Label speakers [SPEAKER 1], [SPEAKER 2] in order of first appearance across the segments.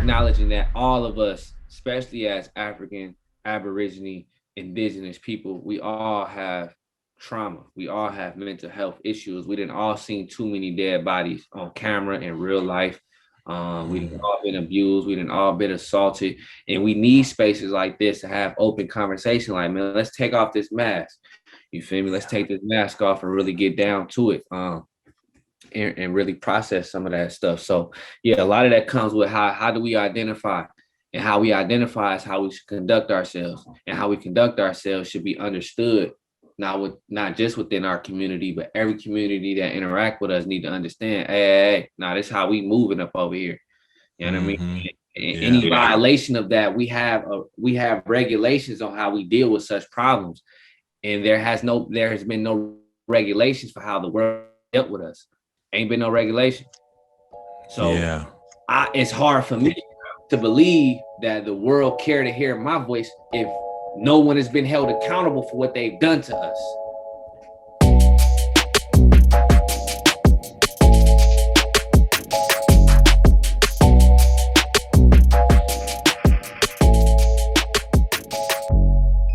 [SPEAKER 1] acknowledging that all of us, especially as African, Aborigine, indigenous people, we all have trauma. We all have mental health issues. We didn't all seen too many dead bodies on camera in real life. We didn't all been abused. We didn't all been assaulted, and we need spaces like this to have open conversation. Like, man, let's take off this mask. You feel me? Let's take this mask off and really get down to it. And really process some of that stuff. So yeah, a lot of that comes with how do we identify, and how we identify is how we should conduct ourselves, and how we conduct ourselves should be understood, not just within our community, but every community that interact with us need to understand. Hey, now this is how we moving up over here. You know what I mean? Any violation of that, we have regulations on how we deal with such problems, and there has been no regulations for how the world dealt with us. Ain't been no regulation. So it's hard for me to believe that the world care to hear my voice if no one has been held accountable for what they've done to us.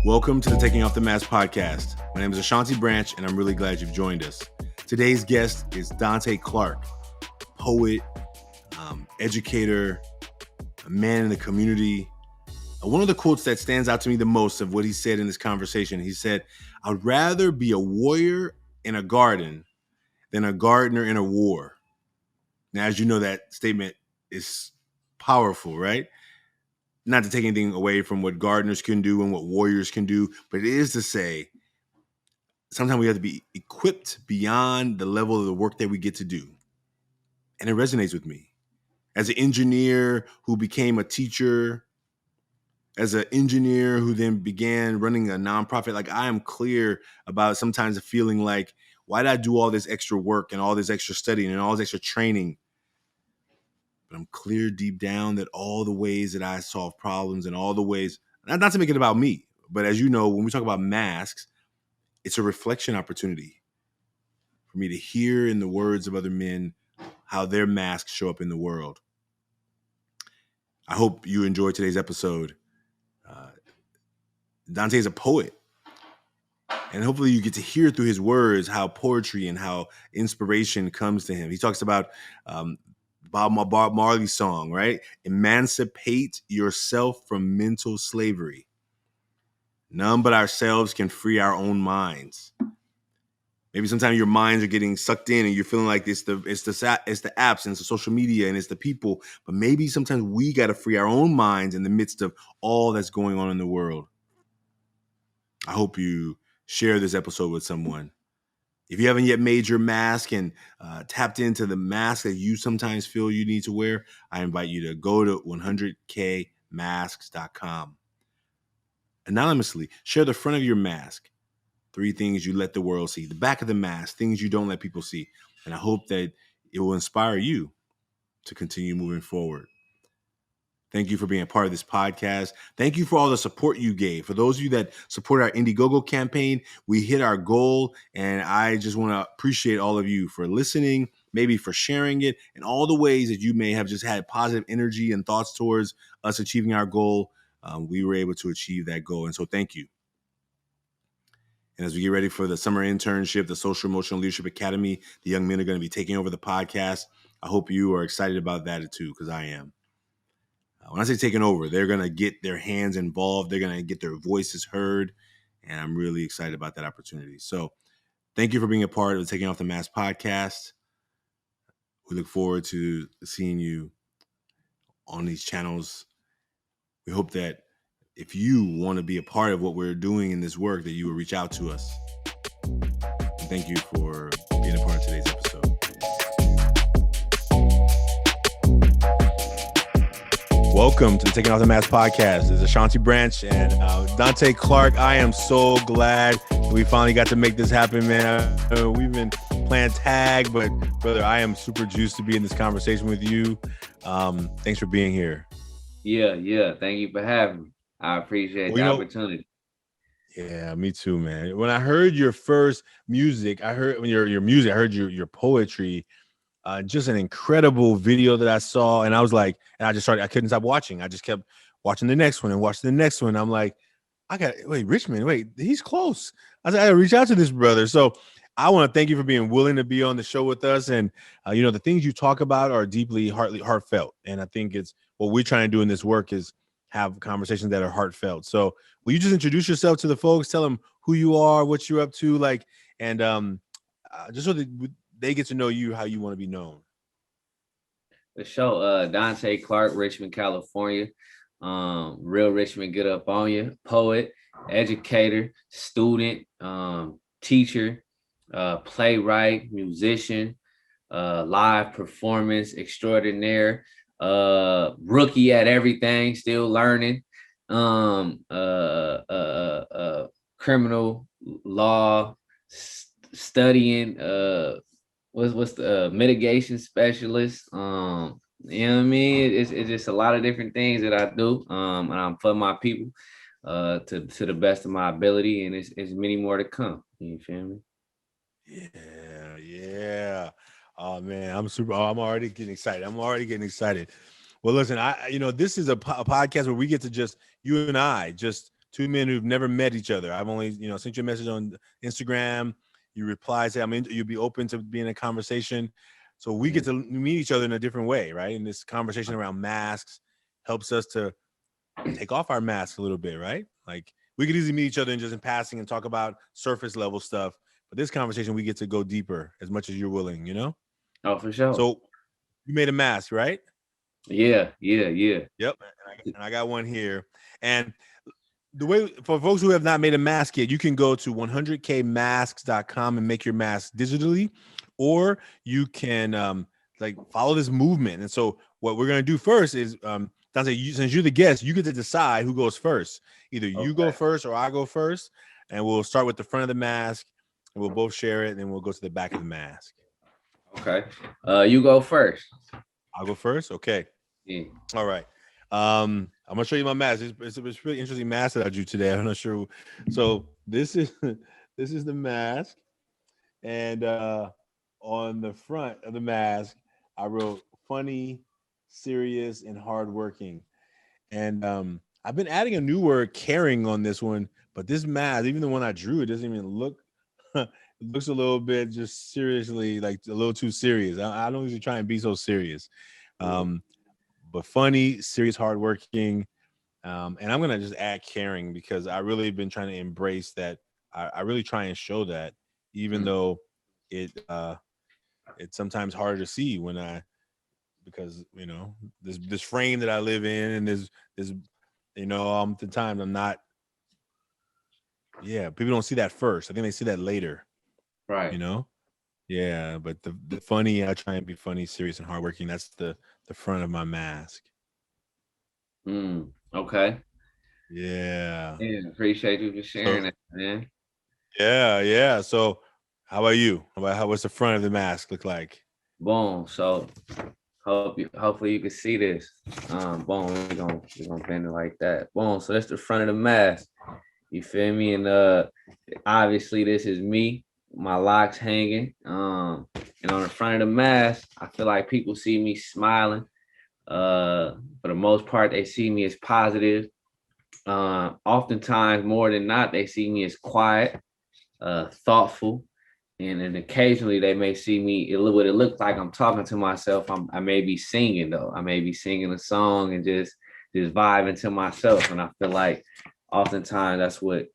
[SPEAKER 2] Welcome to the Taking Off the Mask podcast. My name is Ashanti Branch, and I'm really glad you've joined us. Today's guest is Donté Clark, poet, educator, a man in the community. One of the quotes that stands out to me the most of what he said in this conversation, he said, "I'd rather be a warrior in a garden than a gardener in a war." Now, as you know, that statement is powerful, right? Not to take anything away from what gardeners can do and what warriors can do, but it is to say, sometimes we have to be equipped beyond the level of the work that we get to do. And it resonates with me. As an engineer who became a teacher, as an engineer who then began running a nonprofit, like I am clear about sometimes the feeling like, why did I do all this extra work and all this extra studying and all this extra training? But I'm clear deep down that all the ways that I solve problems and all the ways, not to make it about me, but as you know, when we talk about masks, it's a reflection opportunity for me to hear in the words of other men how their masks show up in the world. I hope you enjoyed today's episode. Donté is a poet, and hopefully you get to hear through his words how poetry and how inspiration comes to him. He talks about Bob Marley's song, right? Emancipate yourself from mental slavery. None but ourselves can free our own minds. Maybe sometimes your minds are getting sucked in and you're feeling like it's the apps and it's the social media and it's the people. But maybe sometimes we got to free our own minds in the midst of all that's going on in the world. I hope you share this episode with someone. If you haven't yet made your mask and tapped into the mask that you sometimes feel you need to wear, I invite you to go to 100kmasks.com. Anonymously, share the front of your mask. 3 things you let the world see. The back of the mask, things you don't let people see. And I hope that it will inspire you to continue moving forward. Thank you for being a part of this podcast. Thank you for all the support you gave. For those of you that support our Indiegogo campaign, we hit our goal. And I just want to appreciate all of you for listening, maybe for sharing it, and all the ways that you may have just had positive energy and thoughts towards us achieving our goal. We were able to achieve that goal. And so thank you. And as we get ready for the summer internship, the Social Emotional Leadership Academy, the young men are going to be taking over the podcast. I hope you are excited about that too, because I am. When I say taking over, they're going to get their hands involved. They're going to get their voices heard. And I'm really excited about that opportunity. So thank you for being a part of the Taking Off the Mask podcast. We look forward to seeing you on these channels. We hope that if you want to be a part of what we're doing in this work, that you will reach out to us. And thank you for being a part of today's episode. Welcome to the Taking Off the Mask podcast. This is Ashanti Branch and Donté Clark. I am so glad we finally got to make this happen, man. We've been playing tag, but brother, I am super juiced to be in this conversation with you. Thanks for being here.
[SPEAKER 1] Yeah. Thank you for having me. I appreciate the opportunity.
[SPEAKER 2] Yeah, me too, man. When I heard your first music, I heard your music, I heard your poetry. just an incredible video that I saw, and I was like, and I couldn't stop watching. I just kept watching the next one and watching the next one. I'm like, Richmond, he's close. I said, I gotta reach out to this brother. So I want to thank you for being willing to be on the show with us. And the things you talk about are deeply heartfelt. And I think it's what we're trying to do in this work is have conversations that are heartfelt. So will you just introduce yourself to the folks, tell them who you are, what you're up to, and just so that they get to know you, how you want to be known.
[SPEAKER 1] The show, Donté Clark, Richmond, California. Real Richmond, get up on you. Poet, educator, student, teacher, playwright, musician, live performance extraordinaire, rookie at everything, still learning, criminal law, studying, what's the mitigation specialist. You know what I mean? It's just a lot of different things that I do. And I'm for my people, to the best of my ability, and it's many more to come. You feel me?
[SPEAKER 2] Yeah. Oh man, I'm already getting excited. Well, listen, this is a podcast where we get to just you and I, just two men who've never met each other. I've only, sent you a message on Instagram. You reply, say, you'd be open to being in a conversation. So we get to meet each other in a different way, right? And this conversation around masks helps us to take off our masks a little bit, right? Like we could easily meet each other and just in passing and talk about surface level stuff. But this conversation, we get to go deeper as much as you're willing,
[SPEAKER 1] Oh, for sure.
[SPEAKER 2] So you made a mask, right?
[SPEAKER 1] Yeah.
[SPEAKER 2] Yep. And I got one here. And the way for folks who have not made a mask yet, you can go to 100kmasks.com and make your mask digitally, or you can follow this movement. And so what we're going to do first is, Donté, since you're the guest, you get to decide who goes first. Either you go first or I go first, and we'll start with the front of the mask, and we'll both share it, and then we'll go to the back of the mask.
[SPEAKER 1] Okay. You go first.
[SPEAKER 2] I'll go first. Okay.
[SPEAKER 1] Yeah.
[SPEAKER 2] All right. I'm gonna show you my mask. It's a really interesting mask that I drew today. I'm not sure. So this is the mask, and on the front of the mask, I wrote funny, serious, and hardworking. And I've been adding a new word, caring, on this one. But this mask, even the one I drew, it doesn't even look. It looks a little bit just seriously, like a little too serious. I don't usually try and be so serious. But funny, serious, hardworking. And I'm going to just add caring because I really been trying to embrace that. I really try and show that, even though it's sometimes harder to see because this frame that I live in, and there's oftentimes I'm not. Yeah, people don't see that first. I think they see that later.
[SPEAKER 1] Right.
[SPEAKER 2] Yeah, but the funny, I try and be funny, serious, and hardworking. That's the front of my mask.
[SPEAKER 1] Okay.
[SPEAKER 2] Yeah.
[SPEAKER 1] Appreciate you for sharing it, man.
[SPEAKER 2] Yeah. So how about you? What's the front of the mask look like?
[SPEAKER 1] Boom. So hopefully you can see this. Boom, we're gonna bend it like that. Boom. So that's the front of the mask. You feel me? And obviously this is me, my locks hanging. And on the front of the mask, I feel like people see me smiling. For the most part, they see me as positive. Oftentimes, more than not, they see me as quiet, thoughtful, and then occasionally they may see me. What it looks like I'm talking to myself. I may be singing though. I may be singing a song and just vibing to myself. And I feel like oftentimes that's what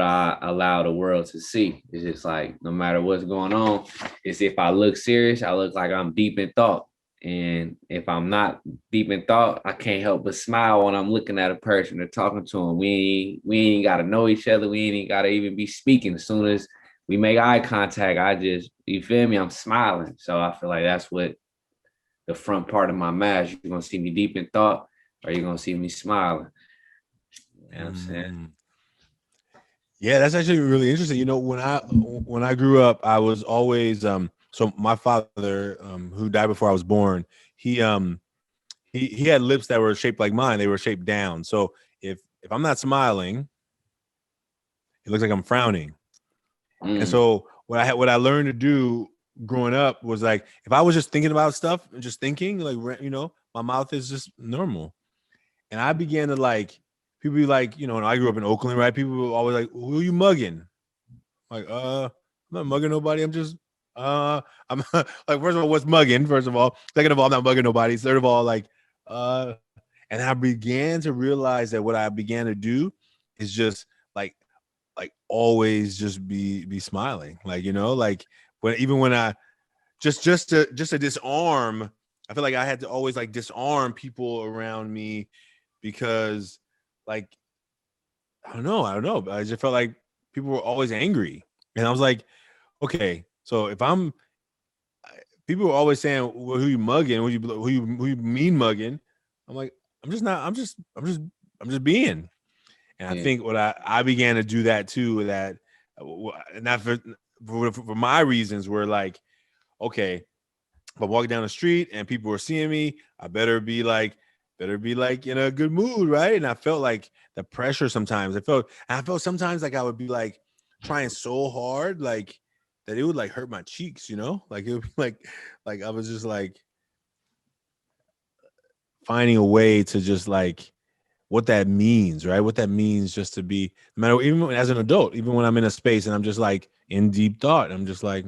[SPEAKER 1] I allow the world to see. It's just like no matter what's going on, it's if I look serious, I look like I'm deep in thought. And if I'm not deep in thought, I can't help but smile when I'm looking at a person or talking to them. We ain't got to know each other. We ain't got to even be speaking. As soon as we make eye contact, you feel me? I'm smiling. So I feel like that's what the front part of my mask, you're going to see me deep in thought or you're going to see me smiling. You know what I'm saying?
[SPEAKER 2] Yeah, that's actually really interesting. When I grew up, I was always so my father, who died before I was born, he had lips that were shaped like mine. They were shaped down. So if I'm not smiling, it looks like I'm frowning. And so what I learned to do growing up was like, if I was just thinking about stuff and just thinking, like, you know, my mouth is just normal. And I began to like, people be like, you know, and I grew up in Oakland, right? People were always like, who are you mugging? Like, I'm not mugging nobody. I'm just, I'm like, first of all, what's mugging? First of all, second of all, I'm not mugging nobody. Third of all, like, and I began to realize that what I began to do is just like always just be smiling, like, you know, like when I just to disarm. I feel like I had to always like disarm people around me because, like, I don't know. I just felt like people were always angry, and I was like, okay, so if I'm, people were always saying, well, who you mugging? Who you mean mugging? I'm like, I'm just not. I'm just being. And I
[SPEAKER 1] Yeah.
[SPEAKER 2] think what I began to do that too. That not for my reasons were like, okay, if I'm walking down the street and people are seeing me, I better be like in a good mood, right? And I felt like the pressure sometimes. I felt sometimes like I would be like trying so hard, like that it would like hurt my cheeks, you know? Like it would be like I was just like finding a way to just like what that means, right? What that means just to be, no matter, even as an adult, even when I'm in a space and I'm just like in deep thought, I'm just like,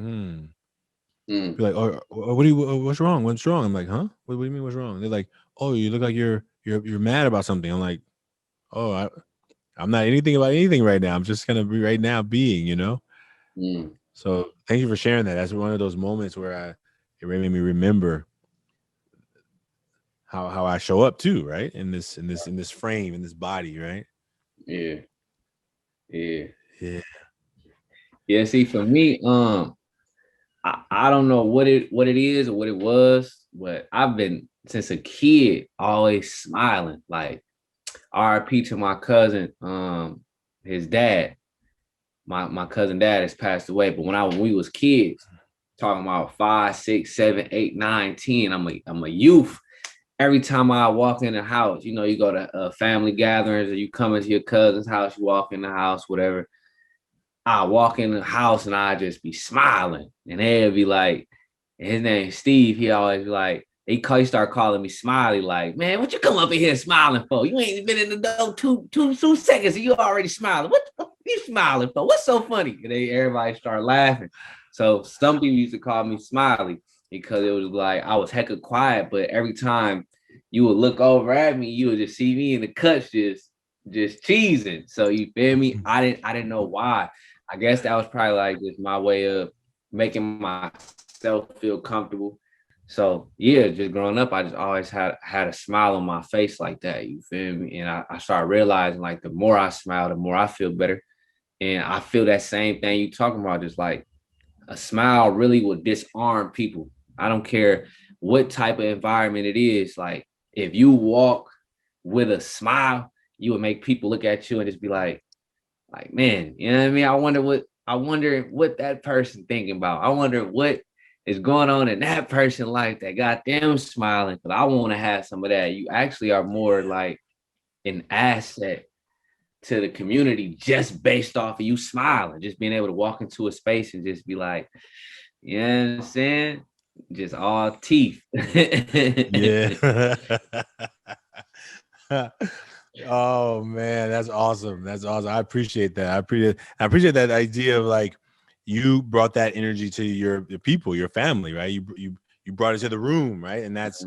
[SPEAKER 1] Mm.
[SPEAKER 2] be like, oh, what do you, what's wrong? What's wrong? I'm like, huh? What do you mean? What's wrong? They're like, oh, you look like you're mad about something. I'm like, oh, I'm not anything about anything right now. I'm just gonna be right now being, you know.
[SPEAKER 1] Mm.
[SPEAKER 2] So thank you for sharing that. That's one of those moments where it really made me remember how I show up too, right? In this frame, in this body, right?
[SPEAKER 1] Yeah. Yeah.
[SPEAKER 2] Yeah.
[SPEAKER 1] Yeah. See, for me, I don't know what it is or what it was, but I've been since a kid always smiling. Like RIP to my cousin, his dad. My cousin dad has passed away, but when we was kids, talking about 5, 6, 7, 8, 9, 10, I'm a youth. Every time I walk in the house, you know, you go to family gatherings or you come into your cousin's house, you walk in the house, whatever. I walk in the house and I just be smiling, and they'll be like, his name's Steve. He always be like, he start calling me Smiley. Like, man, what you come up in here smiling for? You ain't been in the door two seconds and you already smiling. What you smiling for? What's so funny? And then everybody start laughing. So some people used to call me Smiley because it was like I was hecka quiet, but every time you would look over at me, you would just see me in the cuts just cheesing. So you feel me? I didn't know why. I guess that was probably like just my way of making myself feel comfortable. So yeah, just growing up, I just always had a smile on my face like that. You feel me? And I started realizing like the more I smile, the more I feel better. And I feel that same thing you talking about, just like a smile really will disarm people. I don't care what type of environment it is. Like if you walk with a smile, you would make people look at you and just be like, man, you know what I mean? I wonder what that person thinking about. I wonder what is going on in that person life that got them smiling. But I want to have some of that. You actually are more like an asset to the community just based off of you smiling, just being able to walk into a space and just be like, you know what I'm saying? Just all teeth.
[SPEAKER 2] Yeah. Oh man, that's awesome. That's awesome. I appreciate that. I appreciate that idea of like you brought that energy to your people, your family, right? You brought it to the room, right? And that's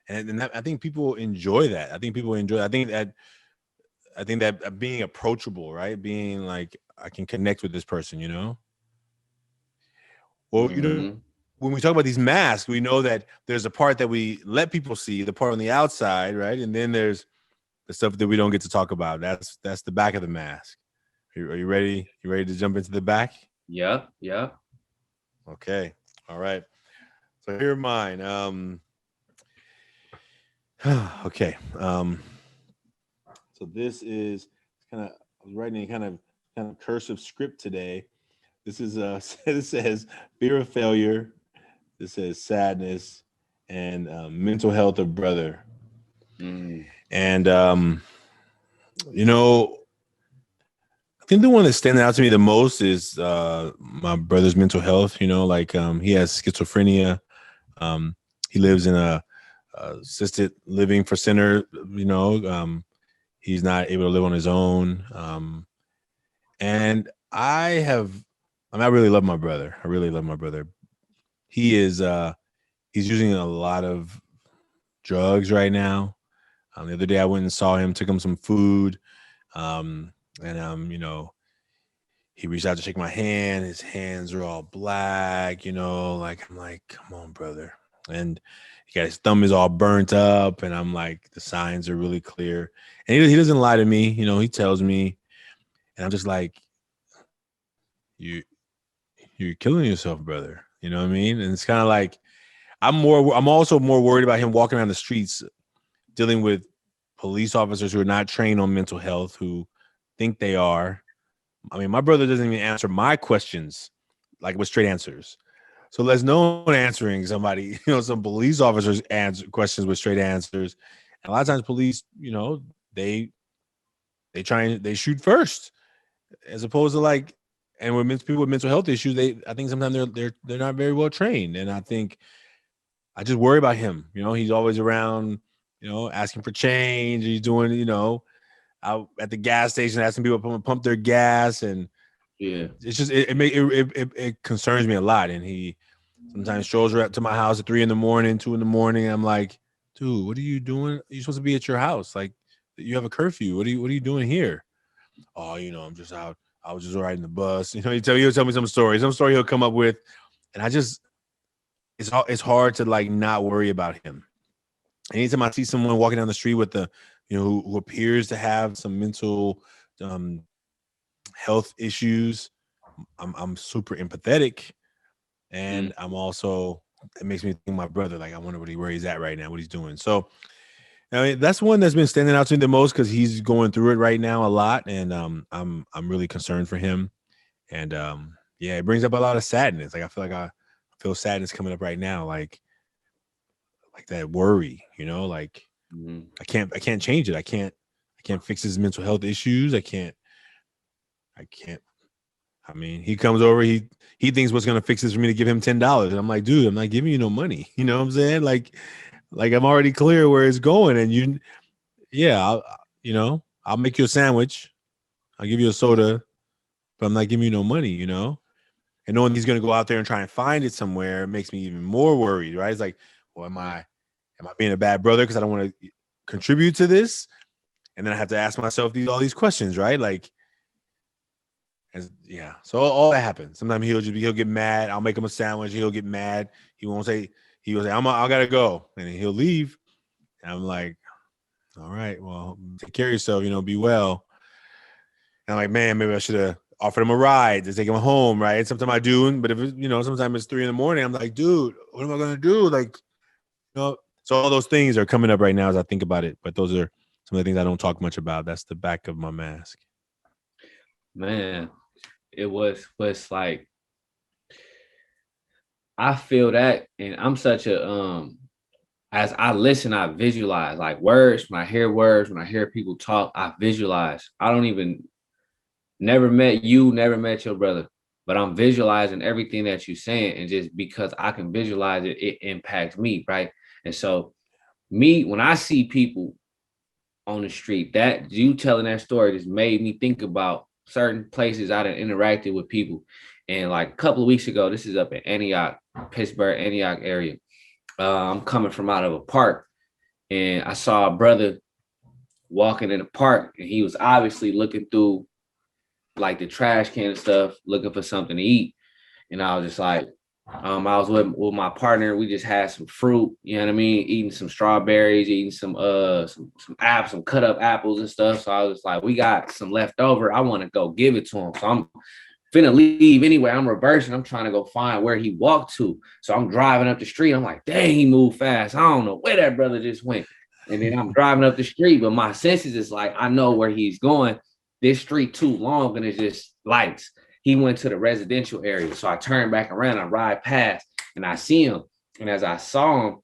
[SPEAKER 2] and that, I think people enjoy that. I think people enjoy. I think that being approachable, right? Being like I can connect with this person, you know. Well, you know,
[SPEAKER 1] Mhm.
[SPEAKER 2] when we talk about these masks, we know that there's a part that we let people see, the part on the outside, right? And then there's the stuff that we don't get to talk about. That's the back of the mask. Are you ready? You ready to jump into the back?
[SPEAKER 1] Yep, yep.
[SPEAKER 2] Okay. All right. So here are mine. Okay. So this is kind of I was writing a kind of cursive script today. This is this says fear of failure. This says sadness and mental health of brother.
[SPEAKER 1] Mm.
[SPEAKER 2] And you know, think the one that's standing out to me the most is my brother's mental health. You know, like he has schizophrenia. Um, he lives in a assisted living for center. You know, he's not able to live on his own. And I really love my brother. I really love my brother. He is he's using a lot of drugs right now. The other day I went and saw him, took him some food, and you know, he reached out to shake my hand. His hands are all black, you know, like I'm like, come on, brother. And he got his thumb is all burnt up, and I'm like, the signs are really clear. And he doesn't lie to me, you know, he tells me, and I'm just like, you you're killing yourself, brother. You know what I mean? And it's kind of like I'm also more worried about him walking around the streets dealing with police officers who are not trained on mental health, who think they are. I mean, my brother doesn't even answer my questions like with straight answers. So there's no one answering somebody, you know, some police officers answer questions with straight answers. And a lot of times police, you know, they shoot first as opposed to like, and with people with mental health issues, I think sometimes they're not very well trained. And I think I just worry about him. You know, he's always around, you know, asking for change. He's doing, you know, out at the gas station asking people to pump their gas, and
[SPEAKER 1] Yeah.
[SPEAKER 2] it's just it concerns me a lot. And he sometimes strolls up to my house at 3 a.m, 2 a.m. I'm like, dude, what are you doing? You're supposed to be at your house. Like, you have a curfew. What are you doing here? Oh, you know, I'm just out. I was just riding the bus. You know, he'll tell me some story he'll come up with, and it's hard to like not worry about him. Anytime I see someone walking down the street with you know, who appears to have some mental um, health issues, I'm super empathetic, and I'm also, it makes me think my brother. Like, I wonder where he's at right now, what he's doing. So, I mean, that's one that's been standing out to me the most because he's going through it right now a lot, and I'm really concerned for him. And yeah, it brings up a lot of sadness. Like, I feel sadness coming up right now, like that worry, you know, like
[SPEAKER 1] Mm-hmm.
[SPEAKER 2] I can't change it. I can't fix his mental health issues. I can't. I mean, he comes over, he thinks what's gonna fix this for me to give him $10. And I'm like, dude, I'm not giving you no money. You know what I'm saying? Like I'm already clear where it's going, and yeah, you know, I'll make you a sandwich, I'll give you a soda, but I'm not giving you no money. You know, and knowing he's gonna go out there and try and find it somewhere makes me even more worried. Right? It's like, well, am I being a bad brother because I don't want to contribute to this? And then I have to ask myself all these questions, right? Like, yeah. So all that happens. Sometimes he'll get mad. I'll make him a sandwich. He'll get mad. He'll say, I gotta go, and he'll leave. And I'm like, all right, well, take care of yourself. You know, be well. And I'm like, man, maybe I should have offered him a ride to take him home, right? Sometimes I do, but if you know, sometimes it's 3 a.m, I'm like, dude, what am I gonna do? Like, you know, so all those things are coming up right now as I think about it. But those are some of the things I don't talk much about. That's the back of my mask.
[SPEAKER 1] Man, it was like, I feel that, and I'm such a as I listen, I visualize like words. When I hear words, when I hear people talk, I visualize. I don't even never met you, never met your brother, but I'm visualizing everything that you're saying, and just because I can visualize it, it impacts me, right? And so, me, when I see people on the street, that you telling that story just made me think about certain places I done interacted with people. And like a couple of weeks ago, this is up in Antioch, Pittsburgh, Antioch area. I'm coming from out of a park, and I saw a brother walking in the park, and he was obviously looking through like the trash can and stuff, looking for something to eat. And I was just like, I was with my partner. We just had some fruit, you know what I mean? Eating some strawberries, eating some apples, some cut up apples and stuff. So I was like, we got some left over. I want to go give it to him. So I'm finna leave anyway. I'm reversing. I'm trying to go find where he walked to. So I'm driving up the street. I'm like, dang, he moved fast. I don't know where that brother just went. And then I'm driving up the street, but my senses is like, I know where he's going. This street too long, and it's just lights. He went to the residential area. So I turn back around, I ride past, and I see him. And as I saw him,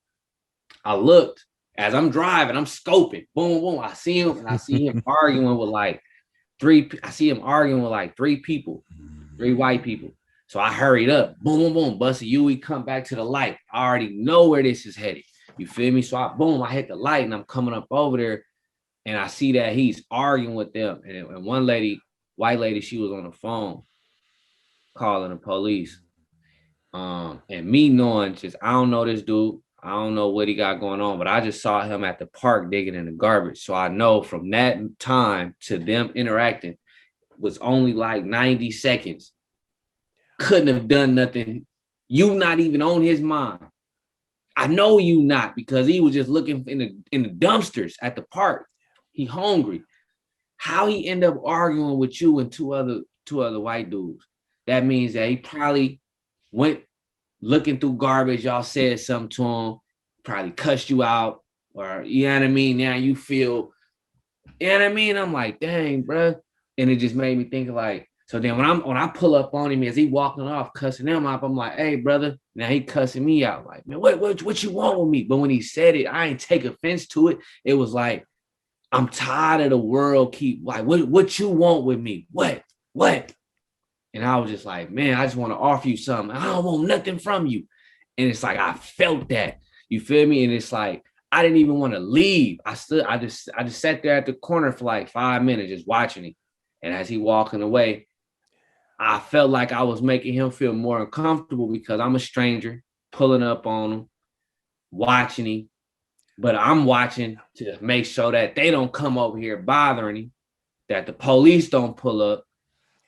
[SPEAKER 1] I looked. As I'm driving, I'm scoping. Boom, boom. I see him, and I see him arguing with like I see him arguing with like three people, three white people. So I hurried up, boom, boom, boom, bust a U. Come back to the light. I already know where this is headed. You feel me? So I hit the light and I'm coming up over there and I see that he's arguing with them. And one lady, white lady, she was on the phone calling the police. And me knowing just, I don't know this dude. I don't know what he got going on, but I just saw him at the park digging in the garbage. So I know from that time to them interacting was only like 90 seconds. Couldn't have done nothing. You not even on his mind. I know you not, because he was just looking in the dumpsters at the park. He hungry. How he end up arguing with you and two other white dudes? That means that he probably went looking through garbage. Y'all said something to him, probably cussed you out, or you know what I mean? Now you feel, you know what I mean? I'm like, dang, bro. And it just made me think like, so then when I pull up on him as he walking off, cussing him up, I'm like, hey, brother. Now he cussing me out. Like, man, what you want with me? But when he said it, I ain't take offense to it. It was like, I'm tired of the world keep like, what you want with me? What? And I was just like, man, I just want to offer you something. I don't want nothing from you. And it's like, I felt that. You feel me? And it's like, I didn't even want to leave. I just sat there at the corner for like 5 minutes just watching him. And as he walking away, I felt like I was making him feel more uncomfortable because I'm a stranger pulling up on him, watching him. But I'm watching to make sure that they don't come over here bothering him, that the police don't pull up.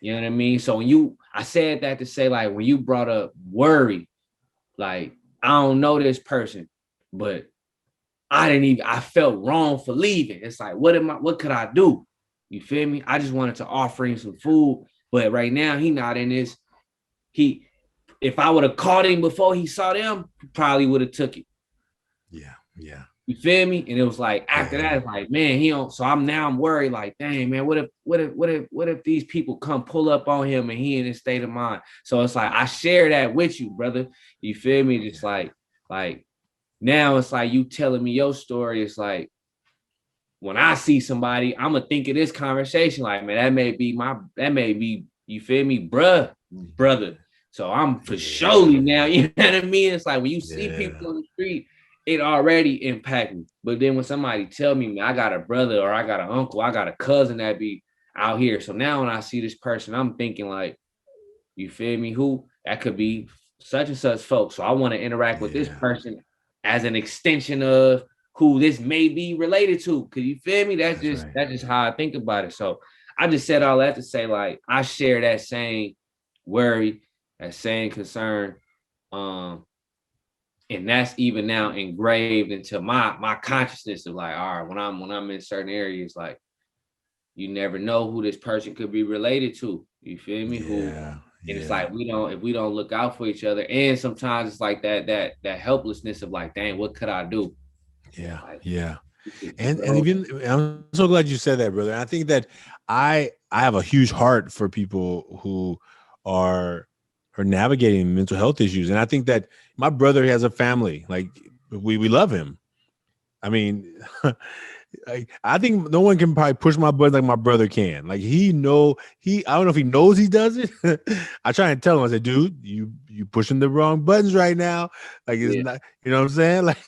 [SPEAKER 1] You know what I mean? So I said that to say, like, when you brought up worry, like, I don't know this person, but I felt wrong for leaving. It's like, what could I do? You feel me? I just wanted to offer him some food. But right now, he not in this. If I would have caught him before he saw them, probably would have took it.
[SPEAKER 2] Yeah.
[SPEAKER 1] You feel me? And it was like after that, it's like, man, he don't. So I'm worried, like, dang, man, what if these people come pull up on him and he in his state of mind? So it's like I share that with you, brother. You feel me? Just like now it's like you telling me your story. It's like when I see somebody, I'm gonna think of this conversation like, man, that may be, you feel me, brother. So I'm for surely now, you know what I mean? It's like when you see people on the street, it already impact me. But then when somebody tell me, man, I got a brother or I got an uncle, I got a cousin that be out here. So now when I see this person, I'm thinking like, you feel me? Who that could be such and such folks. So I want to interact with this person as an extension of who this may be related to. Cause you feel me? That's just how I think about it. So I just said all that to say, like, I share that same worry, that same concern. And that's even now engraved into my consciousness of like, all right, when I'm in certain areas, like, you never know who this person could be related to. You feel me? And it's like if we don't look out for each other, and sometimes it's like that helplessness of like, dang, what could I do?
[SPEAKER 2] And even I'm so glad you said that, brother. And I think that I have a huge heart for people who are navigating mental health issues, and I think that my brother has a family. Like we love him. I mean, I think no one can probably push my buttons like my brother can. Like I don't know if he knows he does it. I try and tell him, I said, dude, you pushing the wrong buttons right now. Like it's not, you know what I'm saying? Like,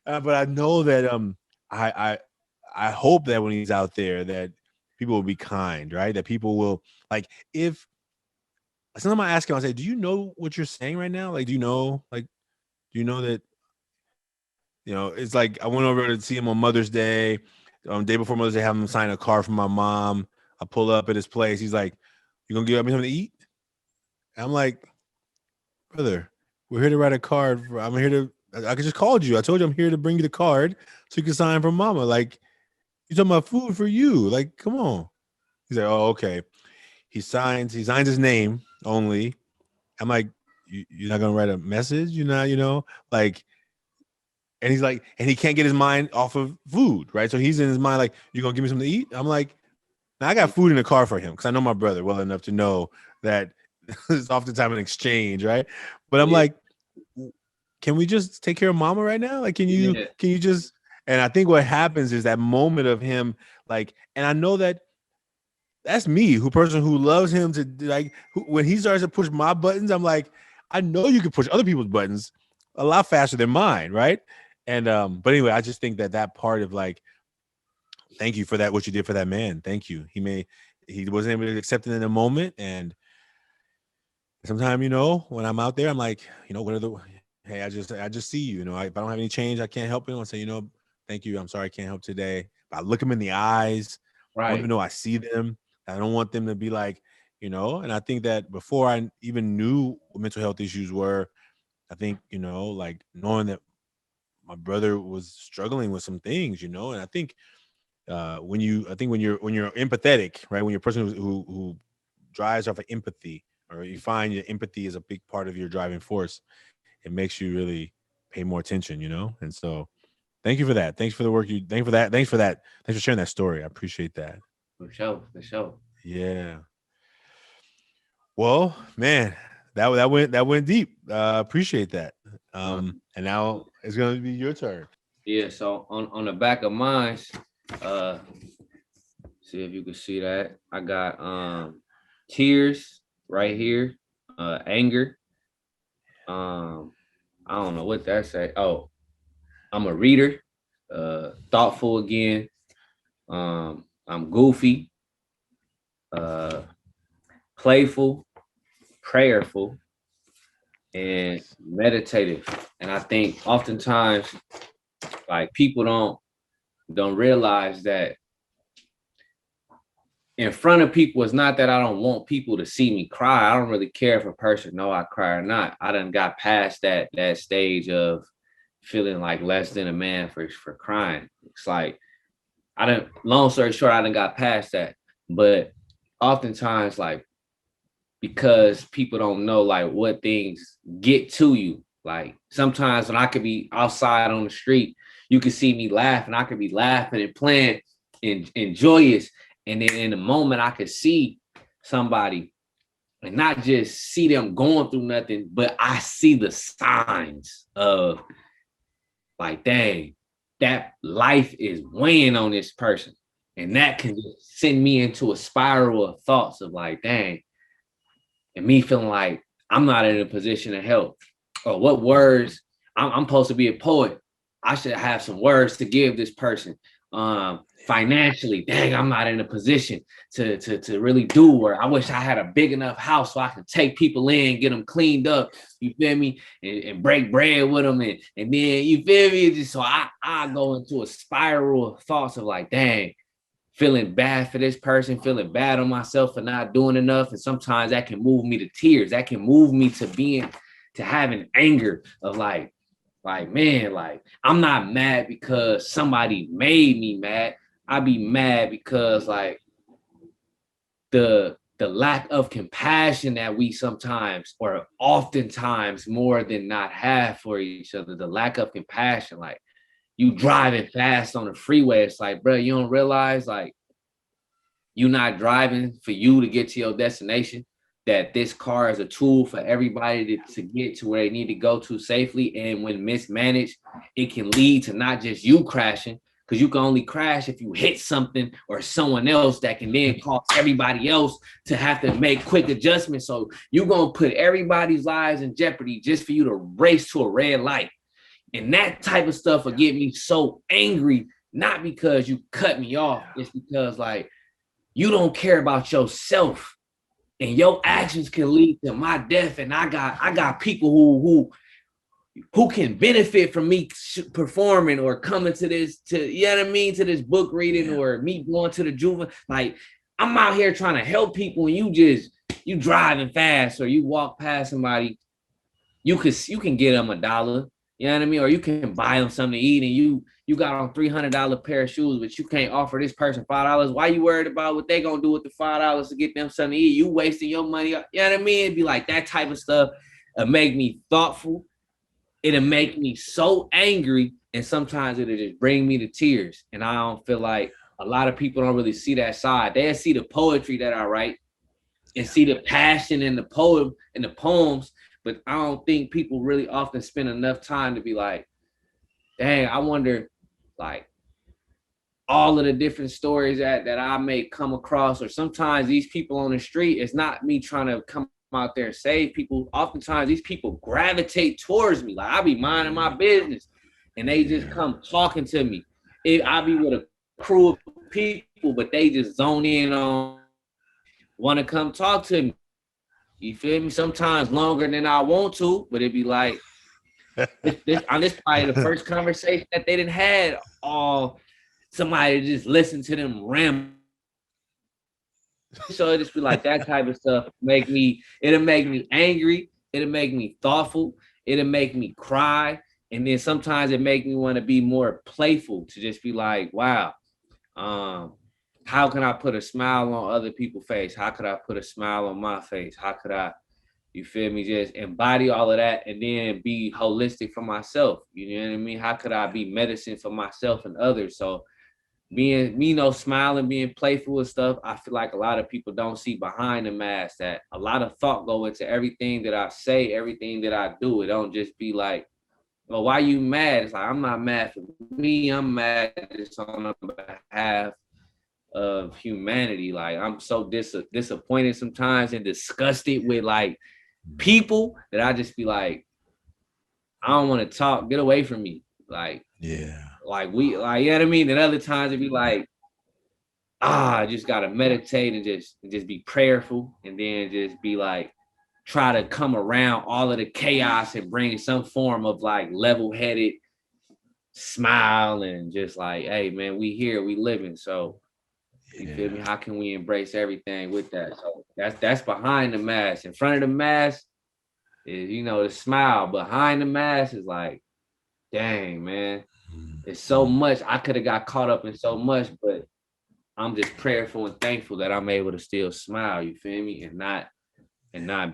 [SPEAKER 2] but I know that I hope that when he's out there that people will be kind, right? That people will, like, if sometimes I ask him, I say, do you know what you're saying right now? Like, do you know that, it's like I went over to see him on Mother's Day, day before Mother's Day, have him sign a card for my mom. I pull up at his place. He's like, you gonna give me something to eat? And I'm like, brother, we're here to write a card. I just called you. I told you I'm here to bring you the card so you can sign for mama. Like, you talking about food for you. Like, come on. He's like, oh, okay. He signs his name only. I'm like, you're not gonna write a message? You're not, like, and he's like, and he can't get his mind off of food, right? So he's in his mind like, you gonna give me something to eat? I'm like, now I got food in the car for him because I know my brother well enough to know that it's oftentimes an exchange, right? But I'm like, can we just take care of mama right now? Like, can you just? And I think what happens is that moment of him, like, and I know that that's me, person who loves him to like when he starts to push my buttons, I'm like, I know you can push other people's buttons a lot faster than mine, right? And but anyway, I just think that part of like, thank you for that, what you did for that man. Thank you. He wasn't able to accept it in the moment, and sometimes, when I'm out there, I'm like, what are the hey, I just see you, if I don't have any change, I can't help it. I'll say, thank you, I'm sorry, I can't help today. But I look them in the eyes. I want them to know I see them. I don't want them to be like, and I think that before I even knew what mental health issues were, I think, like knowing that my brother was struggling with some things, and I think when you're empathetic, right? When you're a person who drives off of empathy, or you find that empathy is a big part of your driving force, it makes you really pay more attention, And so thank you for that. Thanks for the work thanks for that. Thanks for sharing that story. I appreciate that.
[SPEAKER 1] For sure, for sure.
[SPEAKER 2] Yeah. Well, man, that went deep. Appreciate that. And now it's gonna be your turn.
[SPEAKER 1] Yeah, so on the back of mine, see if you can see that. I got tears right here, anger. I don't know what that say. Oh, I'm a reader, thoughtful again. I'm goofy, uh, playful, prayerful, and meditative. And I think oftentimes, like, people don't realize that in front of people, it's not that I don't want people to see me cry. I don't really care if a person know I cry or not. I done got past that stage of feeling like less than a man for crying. It's like, long story short, I done got past that. But oftentimes, like, because people don't know like what things get to you. Like, sometimes when I could be outside on the street, you can see me laughing. I could be laughing and playing and joyous. And then in the moment I could see somebody and not just see them going through nothing, but I see the signs of like, dang, that life is weighing on this person. And that can just send me into a spiral of thoughts of like, dang, and me feeling like I'm not in a position to help. Or what words, I'm supposed to be a poet. I should have some words to give this person. Financially, dang, I'm not in a position to really do, or I wish I had a big enough house so I can take people in, get them cleaned up, you feel me, and break bread with them, and then, you feel me, just so I go into a spiral of thoughts of like, dang, feeling bad for this person, feeling bad on myself for not doing enough. And sometimes that can move me to tears. That can move me to having anger of like, man, like, I'm not mad because somebody made me mad. I be mad because like the lack of compassion that we sometimes, or oftentimes more than not, have for each other, the lack of compassion. Like, you driving fast on the freeway, it's like, bro, you don't realize like you're not driving for you to get to your destination, that this car is a tool for everybody to get to where they need to go to safely. And when mismanaged, it can lead to not just you crashing, because you can only crash if you hit something or someone else that can then cause everybody else to have to make quick adjustments. So you're going to put everybody's lives in jeopardy just for you to race to a red light. And that type of stuff will get me so angry, not because you cut me off. It's because like, you don't care about yourself, and your actions can lead to my death. And I got people who can benefit from me performing or coming to this, you know what I mean, to this book reading, or me going to the juvenile. Like, I'm out here trying to help people, and you driving fast, or you walk past somebody, you can get them $1, you know what I mean, or you can buy them something to eat, and you got on $300 pair of shoes, but you can't offer this person $5. Why you worried about what they gonna do with the $5 to get them something to eat? You wasting your money, you know what I mean? It'd be like that type of stuff. It'll make me thoughtful. It'll make me so angry, and sometimes it'll just bring me to tears. And I don't feel like a lot of people don't really see that side. They'll see the poetry that I write and see the passion in the poem and the poems, but I don't think people really often spend enough time to be like, dang, I wonder, like, all of the different stories that I may come across, or sometimes these people on the street, it's not me trying to come out there and save people. Oftentimes these people gravitate towards me. Like I be minding my business and they just come talking to me. I be with a crew of people, but they just zone in on, want to come talk to me. You feel me? Sometimes longer than I want to, but it'd be like this probably the first conversation that they didn't had all somebody just listen to them ramble. So it just be like that type of stuff it'll make me angry, it'll make me thoughtful, it'll make me cry. And then sometimes it make me want to be more playful, to just be like, wow, how can I put a smile on other people's face? How could I put a smile on my face? How could I, you feel me, just embody all of that and then be holistic for myself? You know what I mean? How could I be medicine for myself and others? So being, you know, smiling, being playful and stuff, I feel like a lot of people don't see behind the mask that a lot of thought go into everything that I say, everything that I do. It don't just be like, well, why you mad? It's like, I'm not mad for me. I'm mad just on behalf of humanity. Like, I'm so disappointed sometimes and disgusted with like people that I just be like, I don't want to talk. Get away from me. Like, like you know what I mean? And other times it'd be like, I just gotta meditate and just be prayerful, and then just be like, try to come around all of the chaos and bring some form of like level-headed smile and just like, hey man, we here, we living. So you feel me? How can we embrace everything with that? So that's behind the mask. In front of the mask is, you know, the smile. Behind the mask is like, dang man, it's so much. I could have got caught up in so much, but I'm just prayerful and thankful that I'm able to still smile. You feel me? And not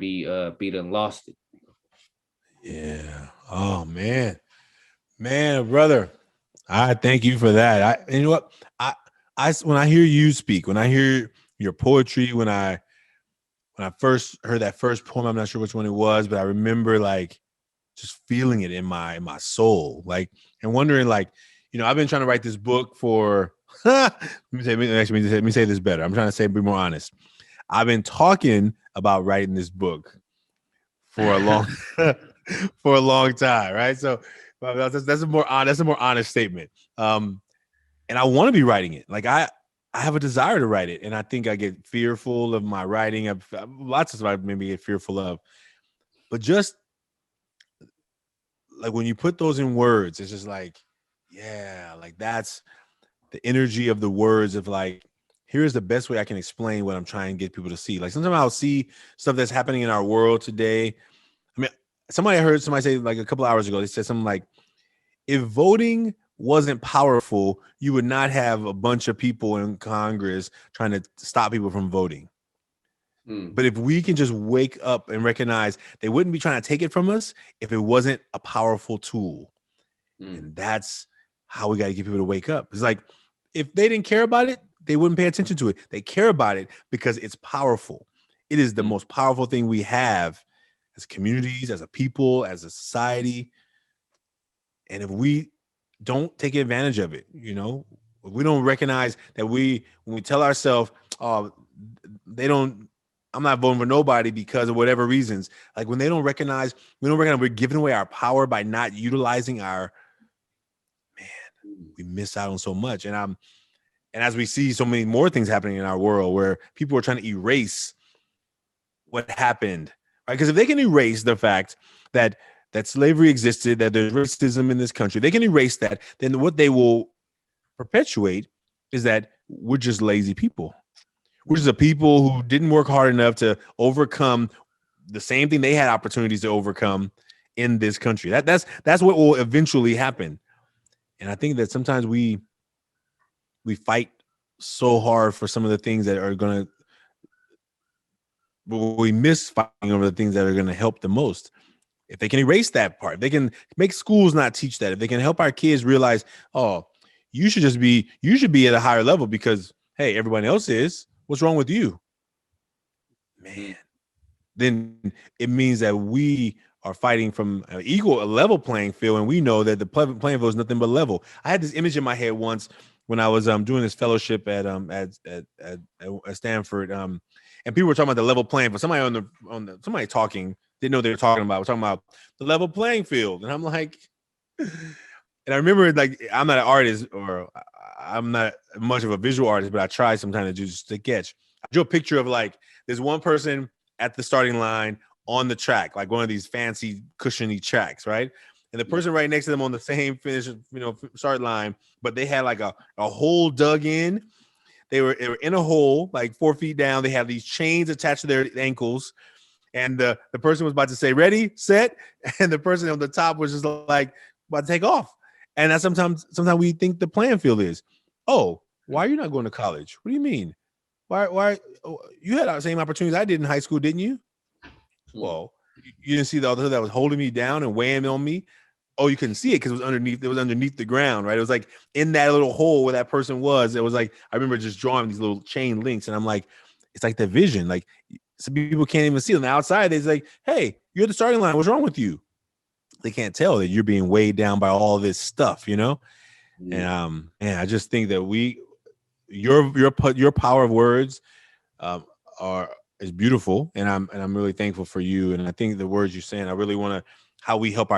[SPEAKER 1] be done lost it.
[SPEAKER 2] Yeah. Oh man, brother. I thank you for that. You know what? I when I hear you speak, when I hear your poetry, when I first heard that first poem, I'm not sure which one it was, but I remember like just feeling it in my soul, like, and wondering, like, you know, I've been trying to write this book for. let me say this better. I'm trying to be more honest. I've been talking about writing this book for a long for a long time, right? So that's a more honest statement. And I want to be writing it. Like I have a desire to write it, and I think I get fearful of my writing. I've lots of stuff I maybe get fearful of, but just like when you put those in words, it's just like, yeah, like that's the energy of the words of like, here's the best way I can explain what I'm trying to get people to see. Like sometimes I'll see stuff that's happening in our world today. I mean, I heard somebody say like a couple hours ago, they said something like, if voting wasn't powerful, you would not have a bunch of people in Congress trying to stop people from voting. But if we can just wake up and recognize they wouldn't be trying to take it from us if it wasn't a powerful tool. And that's how we got to get people to wake up. It's like, if they didn't care about it, they wouldn't pay attention to it. They care about it because it's powerful. It is the most powerful thing we have as communities, as a people, as a society. And if we don't take advantage of it, you know, if we don't recognize that when we tell ourselves, oh, I'm not voting for nobody because of whatever reasons. Like when they don't recognize, we're giving away our power by not utilizing we miss out on so much. And as we see so many more things happening in our world where people are trying to erase what happened, right? Because if they can erase the fact that slavery existed, that there's racism in this country, they can erase that, then what they will perpetuate is that we're just lazy people. We're just a people who didn't work hard enough to overcome the same thing they had opportunities to overcome in this country. That's what will eventually happen. And I think that sometimes we fight so hard for some of the things that are going to, but we miss fighting over the things that are going to help the most. If they can erase that part, they can make schools not teach that. If they can help our kids realize, oh, you should be at a higher level because, hey, everyone else is. What's wrong with you? Man, then it means that we are fighting from a level playing field, and we know that the playing field is nothing but level. I had this image in my head once when I was doing this fellowship at Stanford, and people were talking about the level playing field. Somebody talking didn't know what they were talking about. We're talking about the level playing field, and I'm like, and I remember, like, I'm not an artist, or I'm not much of a visual artist, but I try sometimes to do just to sketch. I drew a picture of, like, there's one person at the starting line on the track, like one of these fancy cushiony tracks, right? And the person right next to them on the same finish, start line, but they had like a hole dug in. They were in a hole, like 4 feet down. They had these chains attached to their ankles. And the person was about to say, ready, set. And the person on the top was just like about to take off. And that's sometimes we think the playing field is, oh, why are you not going to college? What do you mean? Why you had the same opportunities I did in high school, didn't you? Well, you didn't see the other that was holding me down and weighing on me. Oh, you couldn't see it because it was underneath the ground, right? It was like in that little hole where that person was. It was like, I remember just drawing these little chain links, and I'm like, it's like the vision. Like, some people can't even see it. On the outside, it's like, hey, you're at the starting line. What's wrong with you? They can't tell that you're being weighed down by all this stuff, Yeah. And I just think that your power of words is beautiful, and I'm really thankful for you. And I think the words you're saying, I really want to, how we help more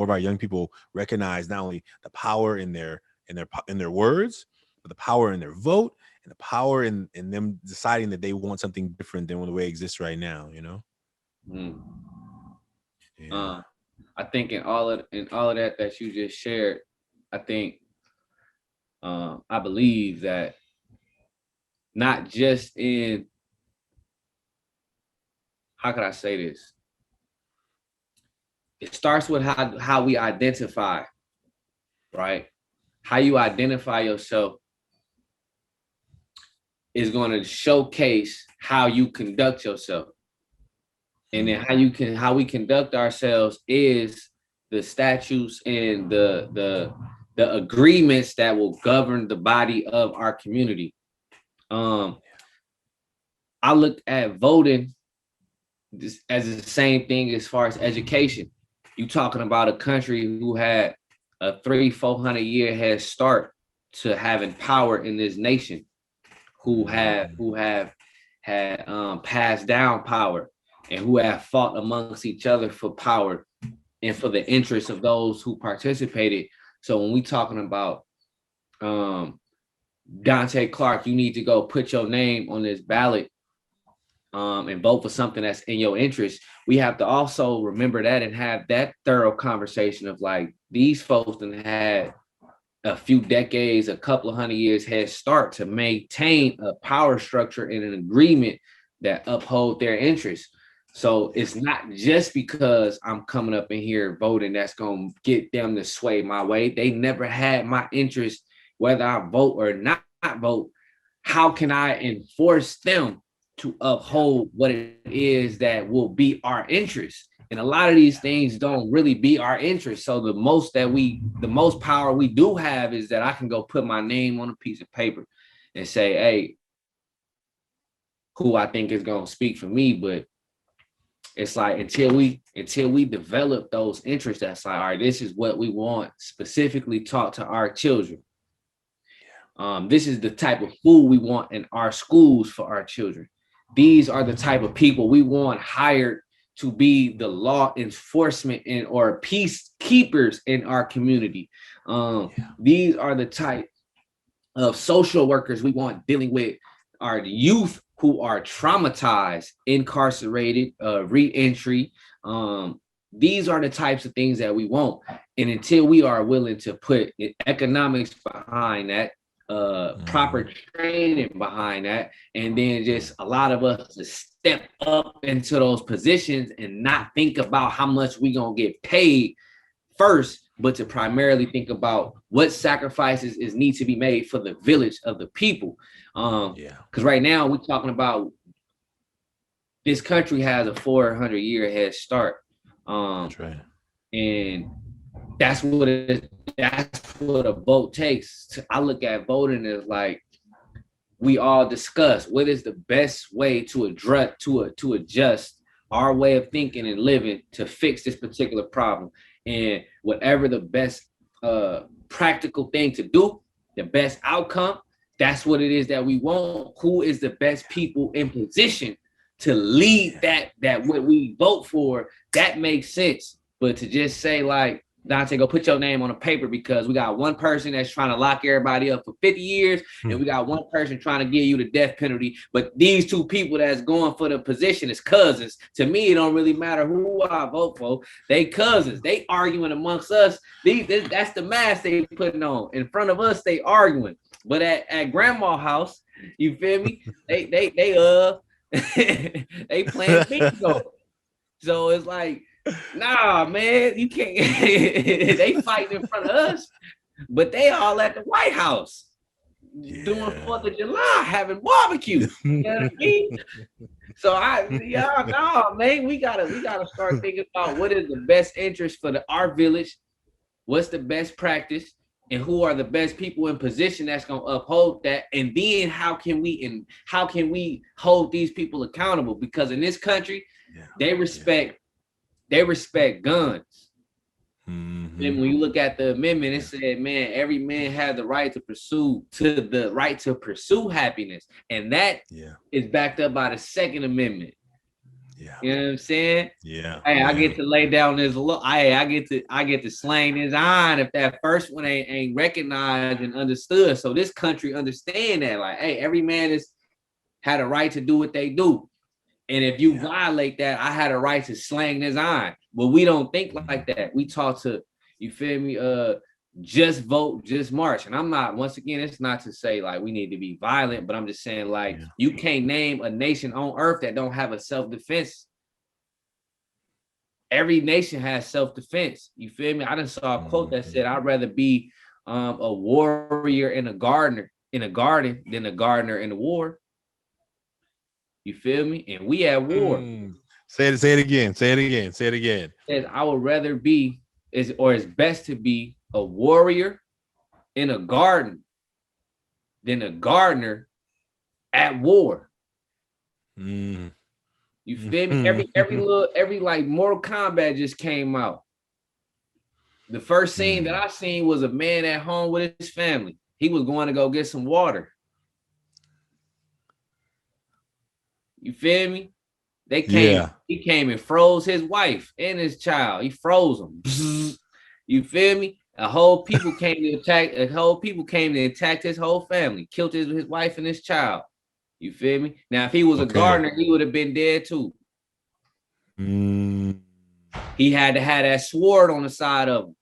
[SPEAKER 2] of our young people recognize not only the power in their words, but the power in their vote, and the power in them deciding that they want something different than the way it exists right now.
[SPEAKER 1] Yeah. I think in all of that you just shared, I think I believe that not just in, how could I say this? It starts with how we identify, right? How you identify yourself is going to showcase how you conduct yourself. And then how we conduct ourselves is the statutes and the agreements that will govern the body of our community. I looked at voting as the same thing as far as education. You talking about a country who had a 300-400 year head start to having power in this nation, who have had passed down power, and who have fought amongst each other for power and for the interests of those who participated. So when we talking about Donté Clark, you need to go put your name on this ballot and vote for something that's in your interest. We have to also remember that and have that thorough conversation of, like, these folks that had a few decades, a couple of 100 years head start to maintain a power structure and an agreement that uphold their interests. So it's not just because I'm coming up in here voting that's going to get them to sway my way. They never had my interest, whether I vote or not vote. How can I enforce them to uphold what it is that will be our interest? And a lot of these things don't really be our interest. So the most power we do have is that I can go put my name on a piece of paper and say, hey, who I think is going to speak for me. But it's like, until we develop those interests, that's like, all right, this is what we want specifically taught to our children. This is the type of food we want in our schools for our children. These are the type of people we want hired to be the law enforcement or peacekeepers in our community. These are the type of social workers we want dealing with our youth who are traumatized, incarcerated, re-entry. These are the types of things that we want. And until we are willing to put economics behind that, proper training behind that, and then just a lot of us to step up into those positions and not think about how much we gonna get paid first, but to primarily think about what sacrifices need to be made for the village of the people. Because right now we're talking about this country has a 400 year head start. That's right. And that's what a vote takes. I look at voting as like, we all discuss what is the best way to adjust our way of thinking and living to fix this particular problem. And whatever the best practical thing to do, the best outcome, that's what it is that we want. Who is the best people in position to lead that what we vote for? That makes sense. But to just say like, Donté, go put your name on a paper because we got one person that's trying to lock everybody up for 50 years and we got one person trying to give you the death penalty. But these two people that's going for the position is cousins. To me, it don't really matter who I vote for. They cousins. They arguing amongst us. That's the mask they putting on. In front of us, they arguing. But at grandma's house, you feel me? They they playing bingo. So it's like, nah, man, you can't. They fighting in front of us, but they all at the White House doing 4th of July, having barbecue. You know what I mean? So no, man, we gotta start thinking about what is the best interest for our village, what's the best practice, and who are the best people in position that's gonna uphold that, and then how can we hold these people accountable? Because in this country, they respect guns. And when you look at the amendment, it said, man, every man has the right to pursue happiness. And that is backed up by the Second Amendment. Yeah. You know what I'm saying?
[SPEAKER 2] Yeah.
[SPEAKER 1] Hey, I get to lay down this look. I get to slang this iron if that first one ain't recognized and understood. So this country understand that, like, hey, every man had a right to do what they do. And if you violate that, I had a right to slang this iron. But we don't think like that. We talk to, you feel me? Just vote, just march. And I'm not, once again, it's not to say like we need to be violent, but I'm just saying like you can't name a nation on earth that don't have a self-defense. Every nation has self-defense. You feel me? I just saw a quote that said, I'd rather be a warrior in a garden than a gardener in a war. You feel me? And we at war.
[SPEAKER 2] Say it again.
[SPEAKER 1] Says I would rather be it's best to be a warrior in a garden than a gardener at war. You feel me? Every like Mortal Kombat just came out. The first scene that I seen was a man at home with his family. He was going to go get some water. You feel me? They came, he came and froze his wife and his child. He froze them. You feel me? A whole people came to attack his whole family, killed his wife and his child. You feel me? Now, if he was a gardener, he would have been dead too. He had to have that sword on the side of him.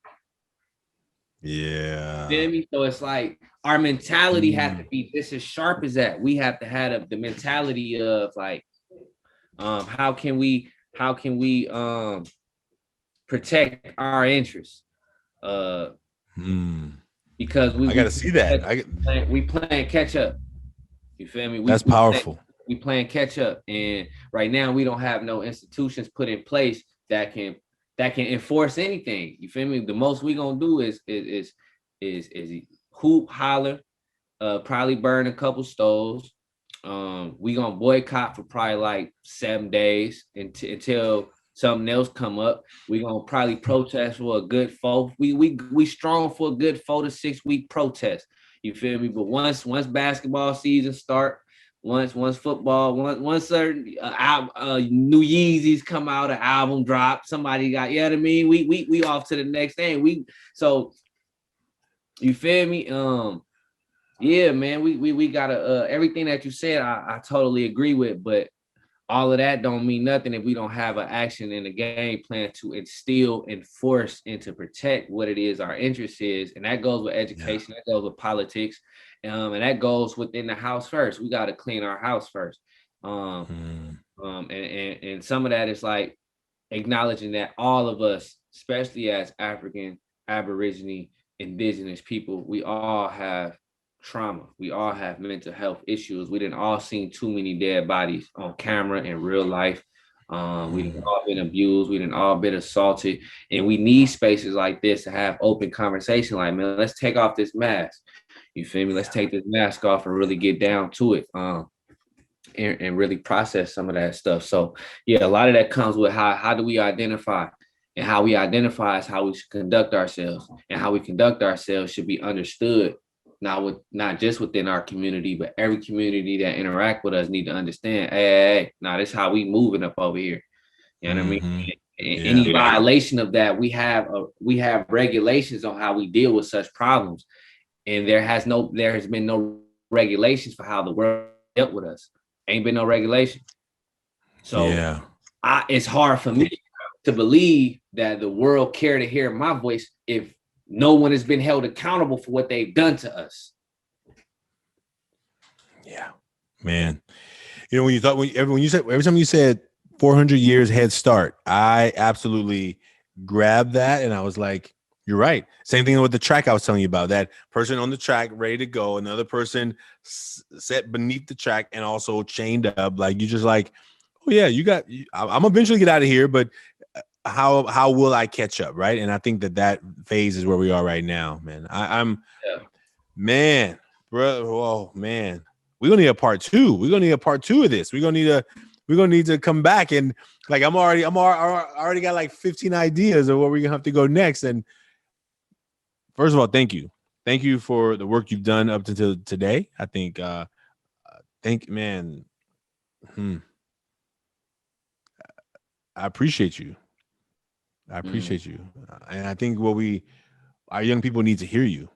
[SPEAKER 2] Yeah.
[SPEAKER 1] You feel me? So it's like our mentality has to be just as sharp as that. We have to have the mentality of like, how can we protect our interests? Because I
[SPEAKER 2] gotta see that.
[SPEAKER 1] We playing catch up. You feel me?
[SPEAKER 2] That's powerful.
[SPEAKER 1] We playing catch up, and right now we don't have no institutions put in place that can enforce anything. You feel me? The most we gonna do is hoop, holler, probably burn a couple stoves. We gonna boycott for probably like 7 days until something else come up. We gonna probably protest for a good 4. We strong for a good 4 to 6 week protest. You feel me? But once basketball season start, once football, once certain new Yeezys come out, an album drop, somebody got, you know what I mean? We off to the next thing. So you feel me? Yeah, man, we gotta everything that you said, I totally agree with, but all of that don't mean nothing if we don't have an action and a game plan to instill, enforce, and to protect what it is our interest is. And that goes with education, that goes with politics, and that goes within the house first. We got to clean our house first. And some of that is like acknowledging that all of us, especially as African, Aborigine, Indigenous people, we all have trauma. We all have mental health issues. We didn't all seen too many dead bodies on camera in real life. We didn't all been abused. We didn't all been assaulted. And we need spaces like this to have open conversation. Like, man, let's take off this mask. You feel me? Let's take this mask off and really get down to it. And really process some of that stuff. So yeah, a lot of that comes with how do we identify? And how we identify is how we should conduct ourselves. And how we conduct ourselves should be understood not just within our community, but every community that interact with us need to understand, hey, now this is how we moving up over here. You know what I mean? Any violation of that, we have regulations on how we deal with such problems, and there has been no regulations for how the world dealt with us. Ain't been no regulation. So it's hard for me to believe that the world care to hear my voice if no one has been held accountable for what they've done to us.
[SPEAKER 2] Yeah, man. You know, every time you said 400 years head start, I absolutely grabbed that, and I was like, you're right. Same thing with the track I was telling you about. That person on the track ready to go, another person set beneath the track and also chained up. Like, you just like, oh yeah, I'm eventually get out of here, but how will I catch up, right? And I think that phase is where we are right now, man. Man, bro. Oh man, we're gonna need a part two. We're gonna need a part two of this. We're gonna need to come back, and like I already got like 15 ideas of where we're gonna have to go next. And first of all, thank you for the work you've done up until today. I think man, I appreciate you. And I think our young people need to hear you.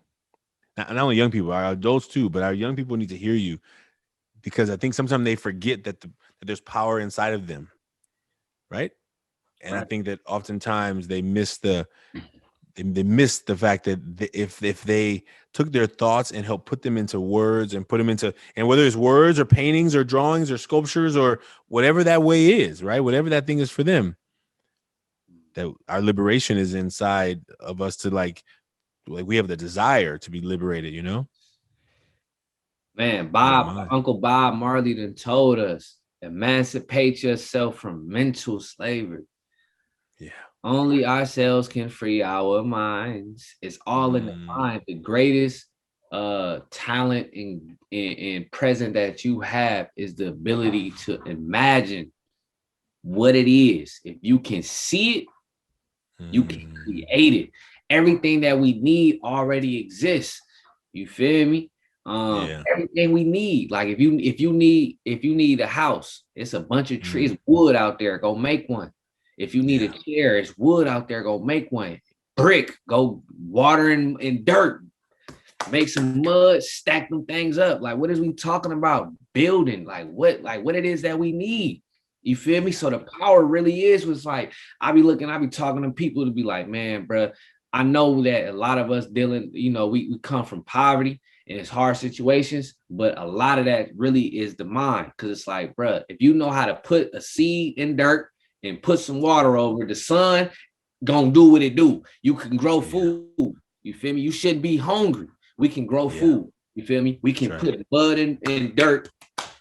[SPEAKER 2] Not only young people, our adults too, but our young people need to hear you, because I think sometimes they forget that there's power inside of them, right? And I think that oftentimes they miss the fact that if they took their thoughts and helped put them into words and and whether it's words or paintings or drawings or sculptures or whatever that way is, right? Whatever that thing is for them, that our liberation is inside of us to like we have the desire to be liberated, you know?
[SPEAKER 1] Man, Uncle Bob Marley done told us, emancipate yourself from mental slavery. Yeah. Only ourselves can free our minds. It's all in the mind. The greatest talent and present that you have is the ability to imagine what it is. If you can see it, you can create it. Everything that we need already exists. You feel me? Everything we need. Like if you need a house, it's a bunch of trees, wood out there. Go make one. If you need a chair, it's wood out there. Go make one. Brick. Go water in dirt. Make some mud. Stack them things up. Like what is we talking about? Building. Like what it is that we need. You feel me? So the power really was like, I be talking to people to be like, man, bro, I know that a lot of us dealing, we come from poverty and it's hard situations, but a lot of that really is the mind. Cause it's like, bro, if you know how to put a seed in dirt and put some water over, the sun gonna do what it do. You can grow food. You feel me? You shouldn't be hungry. We can grow food. You feel me? We can put mud in dirt.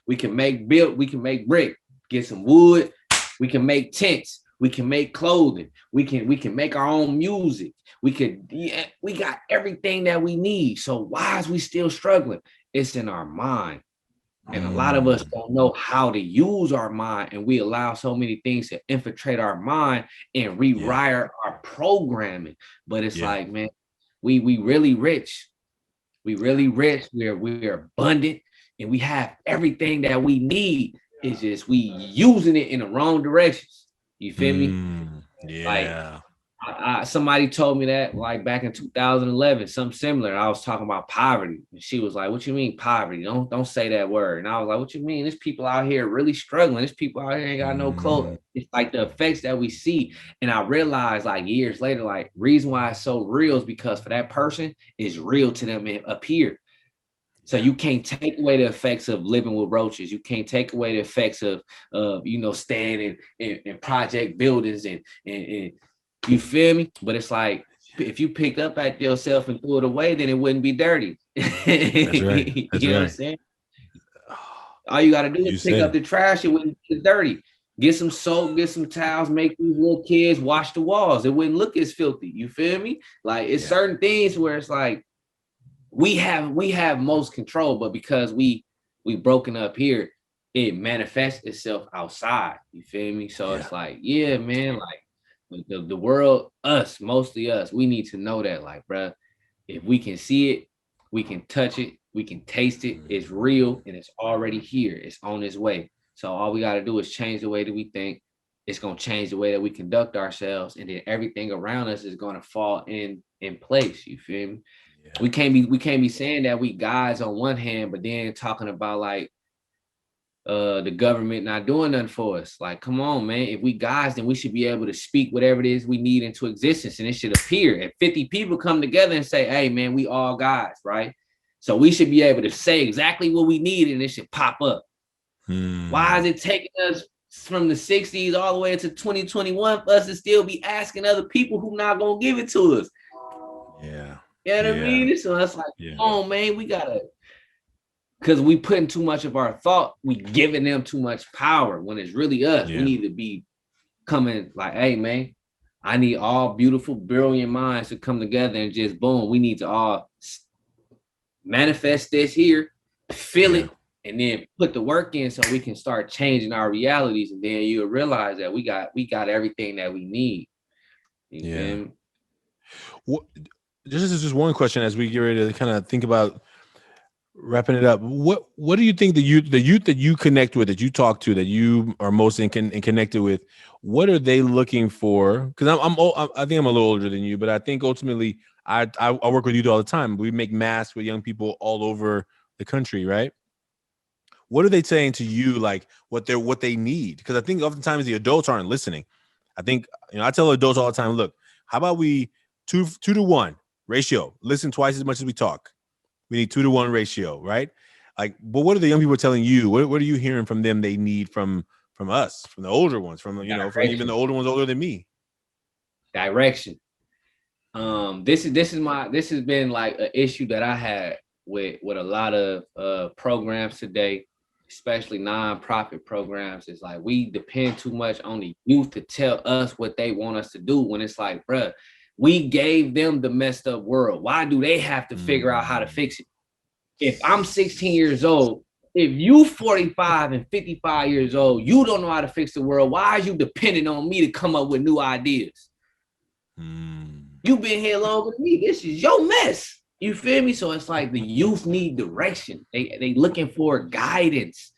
[SPEAKER 1] We can make brick. Get some wood, we can make tents, we can make clothing, we can make our own music. We got everything that we need. So why is we still struggling? It's in our mind. And a lot of us don't know how to use our mind, and we allow so many things to infiltrate our mind and rewrite our programming. But it's like, man, we really rich. We really rich. We're abundant, and we have everything that we need. It's just we using it in the wrong directions. You feel me? Like somebody told me that like back in 2011, something similar. I was talking about poverty, and she was like, "What you mean poverty? Don't say that word." And I was like, "What you mean? There's people out here really struggling. There's people out here ain't got no clothes." It's like the effects that we see, and I realized like years later, like reason why it's so real is because for that person, it's real to them up here. So you can't take away the effects of living with roaches. You can't take away the effects of staying in project buildings and you feel me? But it's like if you picked up at yourself and threw it away, then it wouldn't be dirty.
[SPEAKER 2] That's right.
[SPEAKER 1] You know what I'm saying? All you got to do is pick up the trash. It wouldn't be dirty. Get some soap, get some towels, make these little kids wash the walls. It wouldn't look as filthy. You feel me? Like it's certain things where it's like we have most control, but because we broken up here, it manifests itself outside. You feel me? So it's like, yeah, man, like the world, mostly us, we need to know that, like, bro, if we can see it, We can touch it, we can taste it, it's real, and it's already here. It's on its way. So all we got to do is change the way that we think. It's going to change the way that we conduct ourselves, and then everything around us is going to fall in place. You feel me?
[SPEAKER 2] Yeah.
[SPEAKER 1] We can't be saying that we guys on one hand, but then talking about like the government not doing nothing for us. Like, come on, man. If we guys, then we should be able to speak whatever it is we need into existence, and it should appear. If 50 people come together and say, hey, man, we all guys, right? So we should be able to say exactly what we need, and it should pop up. Why is it taking us from the 60s all the way to 2021 for us to still be asking other people who not gonna give it to us?
[SPEAKER 2] Yeah.
[SPEAKER 1] You know what I mean? So it's like, come on, man, we gotta, because we putting too much of our thought, we giving them too much power when it's really us. We need to be coming like, hey, man, I need all beautiful, brilliant minds to come together and just boom, we need to all manifest this here, feel it, and then put the work in so we can start changing our realities. And then you'll realize that we got everything that we need. You feel me?
[SPEAKER 2] What, this is just one question as we get ready to kind of think about wrapping it up. What do you think the youth that you connect with, that you talk to, that you are most connected with, what are they looking for? Because I think I'm a little older than you, but I think ultimately I work with youth all the time. We make masks with young people all over the country, right? What are they saying to you, like what they need? Because I think oftentimes the adults aren't listening. I think, I tell adults all the time, look, how about we 2 to 1 ratio? Listen twice as much as we talk. We need 2 to 1 ratio, right? Like, but what are the young people telling you? What are you hearing from them they need from us, from the older ones, from from even the older ones older than me?
[SPEAKER 1] Direction. This has been like an issue that I had with a lot of programs today, especially nonprofit programs. It's like we depend too much on the youth to tell us what they want us to do, when it's like, bruh, we gave them the messed up world. Why do they have to figure out how to fix it? If I'm 16 years old, if you 45 and 55 years old, you don't know how to fix the world. Why are you depending on me to come up with new ideas? You've been here longer than me. This is your mess. You feel me? So it's like the youth need direction. They looking for guidance.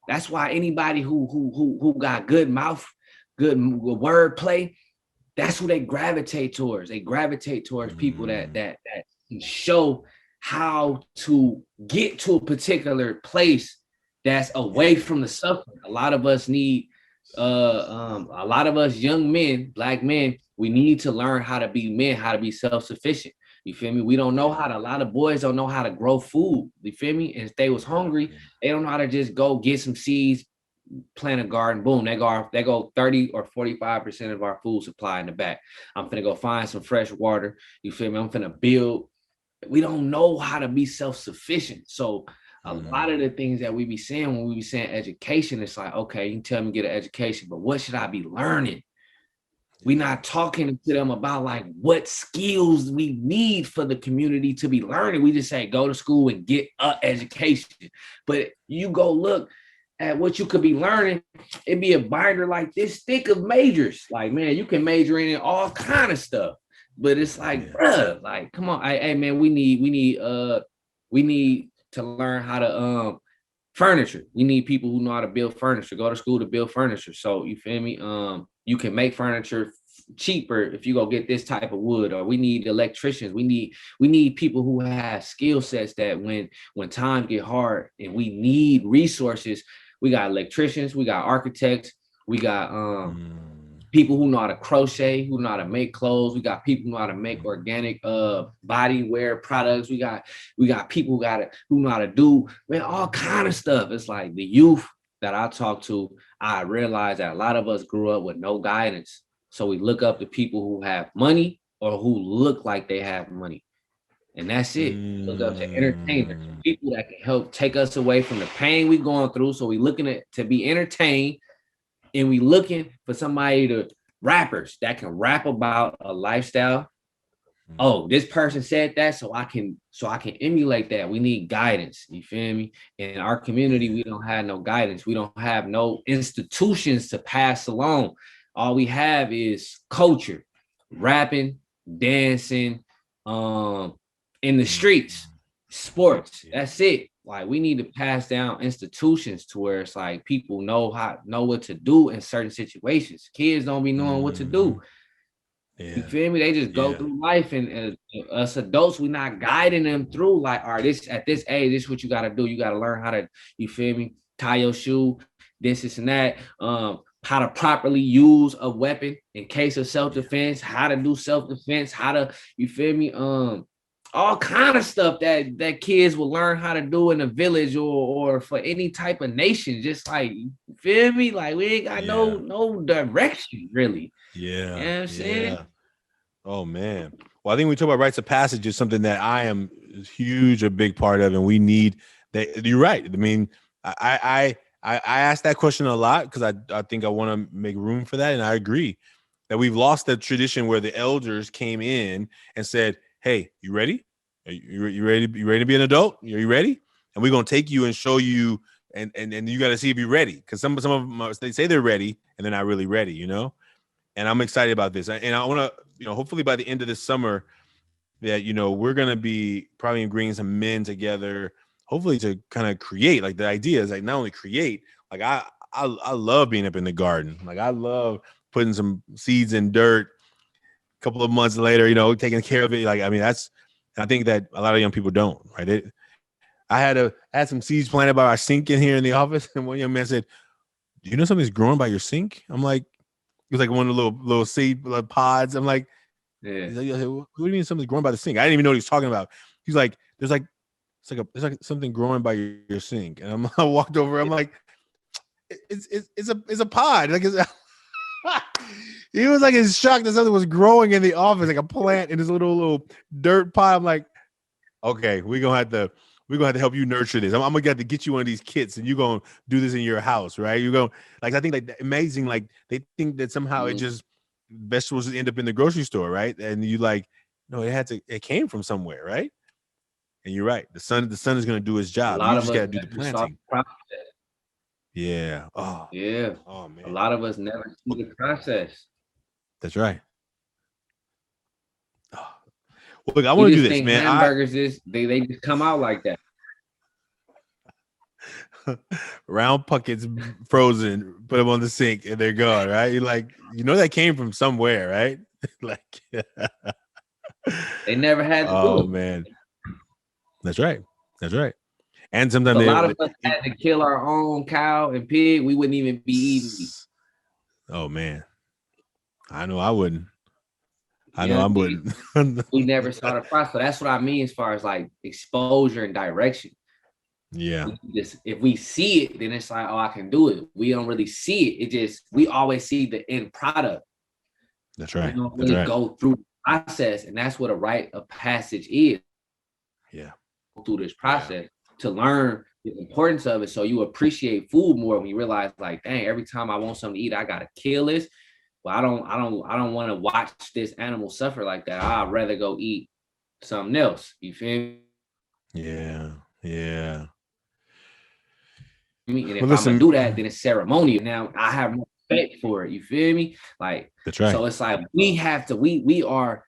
[SPEAKER 1] That's why anybody who got good mouth, good word play, that's who they gravitate towards. They gravitate towards people that can show how to get to a particular place that's away from the suffering. A lot of us need, a lot of us young men, Black men, we need to learn how to be men, how to be self-sufficient. You feel me? We don't know how to, a lot of boys don't know how to grow food. You feel me? And if they was hungry, they don't know how to just go get some seeds, plant a garden, boom, they go 30 or 45% of our food supply in the back. I'm finna go find some fresh water. You feel me? I'm finna build. We don't know how to be self-sufficient. So a lot of the things that we be saying when we be saying education, it's like, okay, you can tell me get an education, but what should I be learning? We're not talking to them about like what skills we need for the community to be learning. We just say, go to school and get an education. But you go look at what you could be learning, it'd be a binder like this thick of majors. Like, man, you can major in all kind of stuff. But it's like, bruh, like, come on, hey man, we need to learn how to furniture. We need people who know how to build furniture. Go to school to build furniture. So you feel me? You can make furniture cheaper if you go get this type of wood. Or we need electricians. We need people who have skill sets that when times get hard and we need resources, we got electricians, we got architects, we got people who know how to crochet, who know how to make clothes. We got people who know how to make organic body wear products. We got people who know how to do, man, all kind of stuff. It's like the youth that I talk to, I realize that a lot of us grew up with no guidance. So we look up to people who have money or who look like they have money. And that's it. Look up to entertainers, people that can help take us away from the pain we're going through. So we looking to be entertained, and we looking for somebody rappers that can rap about a lifestyle. Oh, this person said that, so I can emulate that. We need guidance. You feel me? In our community, we don't have no guidance. We don't have no institutions to pass along. All we have is culture, rapping, dancing, in the streets. Sports.
[SPEAKER 2] Yeah.
[SPEAKER 1] That's it. Like we need to pass down institutions to where it's like people know what to do in certain situations. Kids don't be knowing what to
[SPEAKER 2] Mhm.
[SPEAKER 1] do. You
[SPEAKER 2] Yeah.
[SPEAKER 1] feel me? They just go
[SPEAKER 2] Yeah.
[SPEAKER 1] through life, and us adults, we not guiding them through. Like, all right, this at this age, this is what you got to do. You got to learn how to, you feel me? Tie your shoe, this and that. How to properly use a weapon in case of self defense. How to do self defense. How to, you feel me? All kind of stuff that kids will learn how to do in a village or for any type of nation. Just like, you feel me? Like we ain't got
[SPEAKER 2] Yeah.
[SPEAKER 1] no direction really. You know
[SPEAKER 2] Yeah.
[SPEAKER 1] what I'm saying?
[SPEAKER 2] Yeah. Oh man. Well, I think when we talk about rites of passage is something that I am huge, a big part of, and we need that. You're right. I mean, I ask that question a lot because I think I want to make room for that, and I agree that we've lost the tradition where the elders came in and said, "Hey, you ready? You ready? You ready to be an adult? Are you ready? And we're gonna take you and show you, and you got to see if you're ready, because some of them they say they're ready and they're not really ready, you know." And I'm excited about this. And I want to, hopefully by the end of this summer that, we're going to be probably bringing some men together, hopefully to kind of create, like the idea is like not only create, like I love being up in the garden. Like I love putting some seeds in dirt, a couple of months later, taking care of it. Like, I mean, I think that a lot of young people don't, right? I had some seeds planted by our sink in here in the office. And one young man said, "Do you know something's growing by your sink?" I'm like, it was like one of the little seed pods. I'm like,
[SPEAKER 1] Yeah.
[SPEAKER 2] what do you mean something's growing by the sink? I didn't even know what he was talking about. He's like, there's like something growing by your sink. And I walked over. I'm like, it's a pod. Like he was like in shock that something was growing in the office, like a plant in this little dirt pot. I'm like, okay, we're gonna have to help you nurture this. I'm gonna have to get you one of these kits, and you're gonna do this in your house, right? You're going, like, I think like amazing. Like they think that somehow it just vegetables end up in the grocery store, right? And you like, no, it came from somewhere, right? And you're right. The sun is gonna do its
[SPEAKER 1] A
[SPEAKER 2] job. You
[SPEAKER 1] lot
[SPEAKER 2] just
[SPEAKER 1] of us
[SPEAKER 2] gotta do the
[SPEAKER 1] never saw the
[SPEAKER 2] planting.
[SPEAKER 1] process.
[SPEAKER 2] Yeah.
[SPEAKER 1] Yeah.
[SPEAKER 2] Oh
[SPEAKER 1] A
[SPEAKER 2] man.
[SPEAKER 1] lot of us never see the process.
[SPEAKER 2] That's right. Oh. Well, look, I
[SPEAKER 1] We
[SPEAKER 2] want to do
[SPEAKER 1] just
[SPEAKER 2] this,
[SPEAKER 1] think
[SPEAKER 2] man.
[SPEAKER 1] hamburgers they just come out like that.
[SPEAKER 2] Round puckets frozen, put them on the sink, and they're gone, right? You're like, that came from somewhere, right? Like,
[SPEAKER 1] They never had to do
[SPEAKER 2] oh
[SPEAKER 1] it.
[SPEAKER 2] man, that's right, that's right. And
[SPEAKER 1] If
[SPEAKER 2] sometimes
[SPEAKER 1] a lot of us had to kill our own cow and pig, we wouldn't even be eating meat.
[SPEAKER 2] oh man, I know I wouldn't. I
[SPEAKER 1] You
[SPEAKER 2] know
[SPEAKER 1] know
[SPEAKER 2] I
[SPEAKER 1] what I mean?
[SPEAKER 2] wouldn't.
[SPEAKER 1] We never saw the process. So that's what I mean as far as like exposure and direction.
[SPEAKER 2] Yeah,
[SPEAKER 1] If we see it, then it's like, oh, I can do it. We don't really see it. We always see the end product.
[SPEAKER 2] that's
[SPEAKER 1] We
[SPEAKER 2] right.
[SPEAKER 1] don't
[SPEAKER 2] That's
[SPEAKER 1] really
[SPEAKER 2] right.
[SPEAKER 1] go through the process, and that's what a rite of passage is.
[SPEAKER 2] Yeah.
[SPEAKER 1] Go through this process to learn the importance of it, so you appreciate food more when you realize, like, dang, every time I want something to eat, I gotta kill this. Well, I don't want to watch this animal suffer like that. I'd rather go eat something else. You feel
[SPEAKER 2] Yeah. Yeah.
[SPEAKER 1] me? And
[SPEAKER 2] Well,
[SPEAKER 1] if I'm gonna
[SPEAKER 2] listen.
[SPEAKER 1] do that, then it's ceremonial. Now I have more respect for it. You feel me? Like,
[SPEAKER 2] That's right.
[SPEAKER 1] so it's like we have to. We are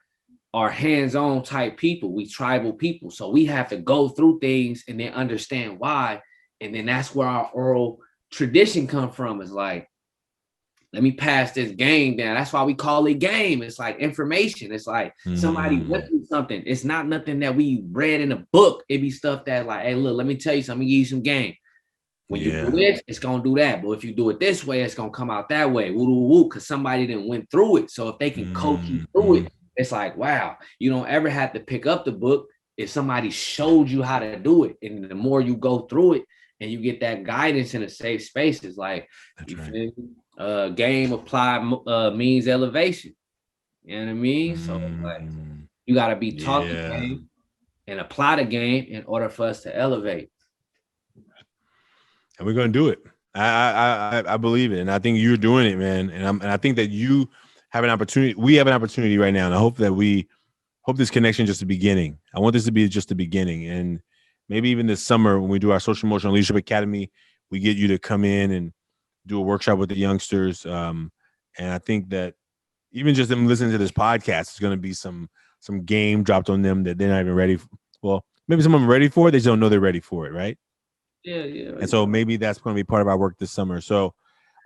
[SPEAKER 1] hands-on type people. We tribal people, so we have to go through things and then understand why. And then that's where our oral tradition come from. Is like, let me pass this game down. That's why we call it game. It's like information. It's like somebody went through something. It's not nothing that we read in a book. It be stuff that like, hey, look, let me tell you something. Give you some game. When you do this, it's gonna do that. But if you do it this way, it's gonna come out that way. Woo woo woo, because somebody didn't went through it. So if they can coach you through it, it's like, wow, you don't ever have to pick up the book if somebody showed you how to do it. And the more you go through it and you get that guidance in a safe space, it's like,
[SPEAKER 2] That's
[SPEAKER 1] you
[SPEAKER 2] right.
[SPEAKER 1] feel me? Game apply means elevation. You know what I mean? So like, you gotta be taught the game and apply the game in order for us to elevate.
[SPEAKER 2] And we're gonna do it. I believe it, and I think you're doing it, man. And I think that you have an opportunity. We have an opportunity right now, and I hope that we hope this connection just the beginning. I want this to be just the beginning, and maybe even this summer when we do our Social Emotional Leadership Academy, we get you to come in and do a workshop with the youngsters. And I think that even just them listening to this podcast is going to be some game dropped on them that they're not even ready for. Well, maybe some of them are ready for it. They just don't know they're ready for it, right?
[SPEAKER 1] Yeah.
[SPEAKER 2] And so maybe that's going to be part of our work this summer. So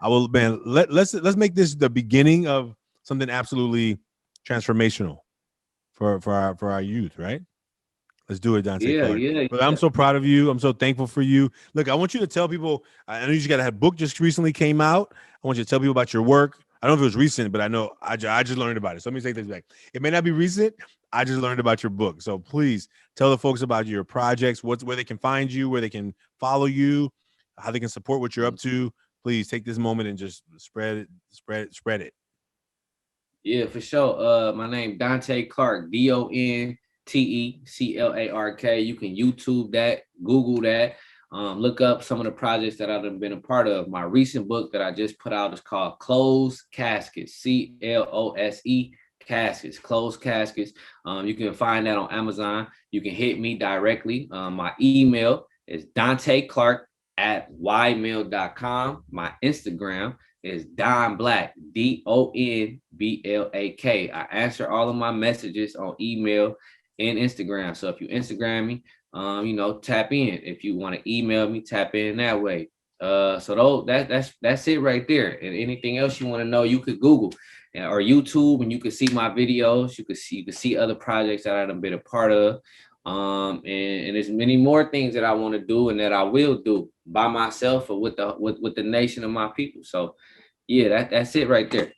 [SPEAKER 2] I will, man. Let's make this the beginning of something absolutely transformational for our youth, right? Let's do it, Donté Clark. But I'm so proud of you. I'm so thankful for you. Look, I want you to tell people. I know you just got a book just recently came out. I want you to tell people about your work. I don't know if it was recent, but I know I just learned about it. So let me take this back. It may not be recent. I just learned about your book. So please tell the folks about your projects, where they can find you, where they can follow you, how they can support what you're up to. Please take this moment and just spread it.
[SPEAKER 1] Yeah, for sure. My name Donté Clark, DonteClark. You can YouTube that, Google that, look up some of the projects that I've been a part of. My recent book that I just put out is called Closed Caskets, CLOSE Caskets, Closed Caskets. You can find that on Amazon. You can hit me directly. My email is DontéClark@ymail.com. My Instagram is Don Black, DonBlak. I answer all of my messages on email and Instagram. So if you Instagram me, tap in. If you want to email me, tap in that way. So that's it right there. And anything else you want to know, you could Google or YouTube, and you can see my videos. You can see other projects that I've been a part of. And there's many more things that I want to do and that I will do by myself or with the nation of my people. So yeah, that's it right there.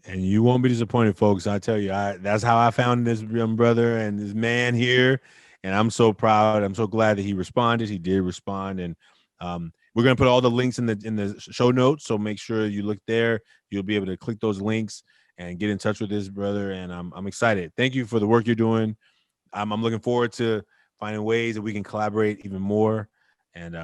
[SPEAKER 2] And you won't be disappointed, folks. I tell you, that's how I found this young brother and this man here. And I'm so proud. I'm so glad that he responded. He did respond. And we're gonna put all the links in the show notes. So make sure you look there. You'll be able to click those links and get in touch with this brother. And I'm excited. Thank you for the work you're doing. I'm looking forward to finding ways that we can collaborate even more. And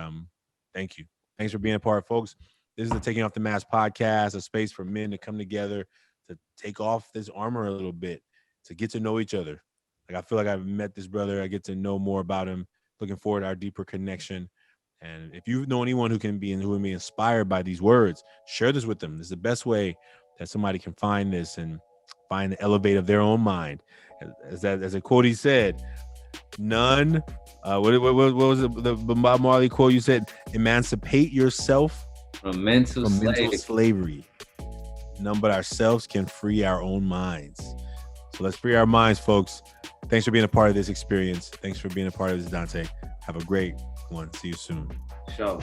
[SPEAKER 2] thank you. Thanks for being a part, folks. This is the Taking Off the Mask podcast, a space for men to come together, to take off this armor a little bit, to get to know each other. Like, I feel like I've met this brother. I get to know more about him. Looking forward to our deeper connection. And if you know anyone who can be inspired by these words, share this with them. This is the best way that somebody can find this and find the elevate of their own mind. As a quote he said, none. What was it? The Bob Marley quote you said? Emancipate yourself
[SPEAKER 1] from mental
[SPEAKER 2] slavery. None but ourselves can free our own minds. So let's free our minds, folks. Thanks for being a part of this experience. Thanks for being a part of this, Donté. Have a great one. See you soon.
[SPEAKER 1] Sure.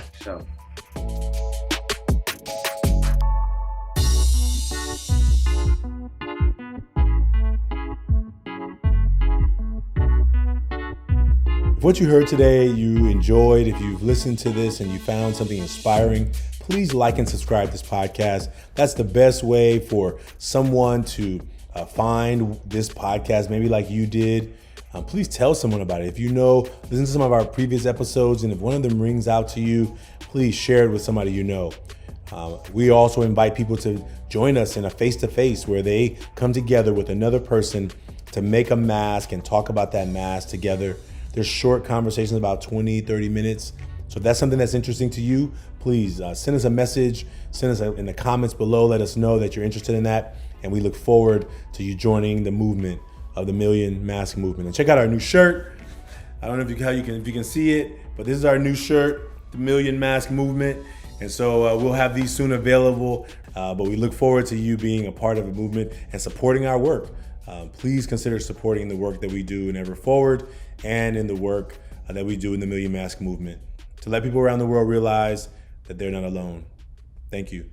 [SPEAKER 2] If what you heard today you enjoyed, if you've listened to this and you found something inspiring, please like and subscribe to this podcast. That's the best way for someone to find this podcast, maybe like you did. Please tell someone about it. If you know, listen to some of our previous episodes, and if one of them rings out to you, please share it with somebody you know. We also invite people to join us in a face-to-face where they come together with another person to make a mask and talk about that mask together. There's short conversations, about 20, 30 minutes. So if that's something that's interesting to you, please send us a message, send us in the comments below, let us know that you're interested in that. And we look forward to you joining the movement of the Million Mask Movement. And check out our new shirt. I don't know if you can see it, but this is our new shirt, the Million Mask Movement. And so we'll have these soon available. But we look forward to you being a part of the movement and supporting our work. Please consider supporting the work that we do in Ever Forward and in the work that we do in the Million Mask Movement to let people around the world realize that they're not alone. Thank you.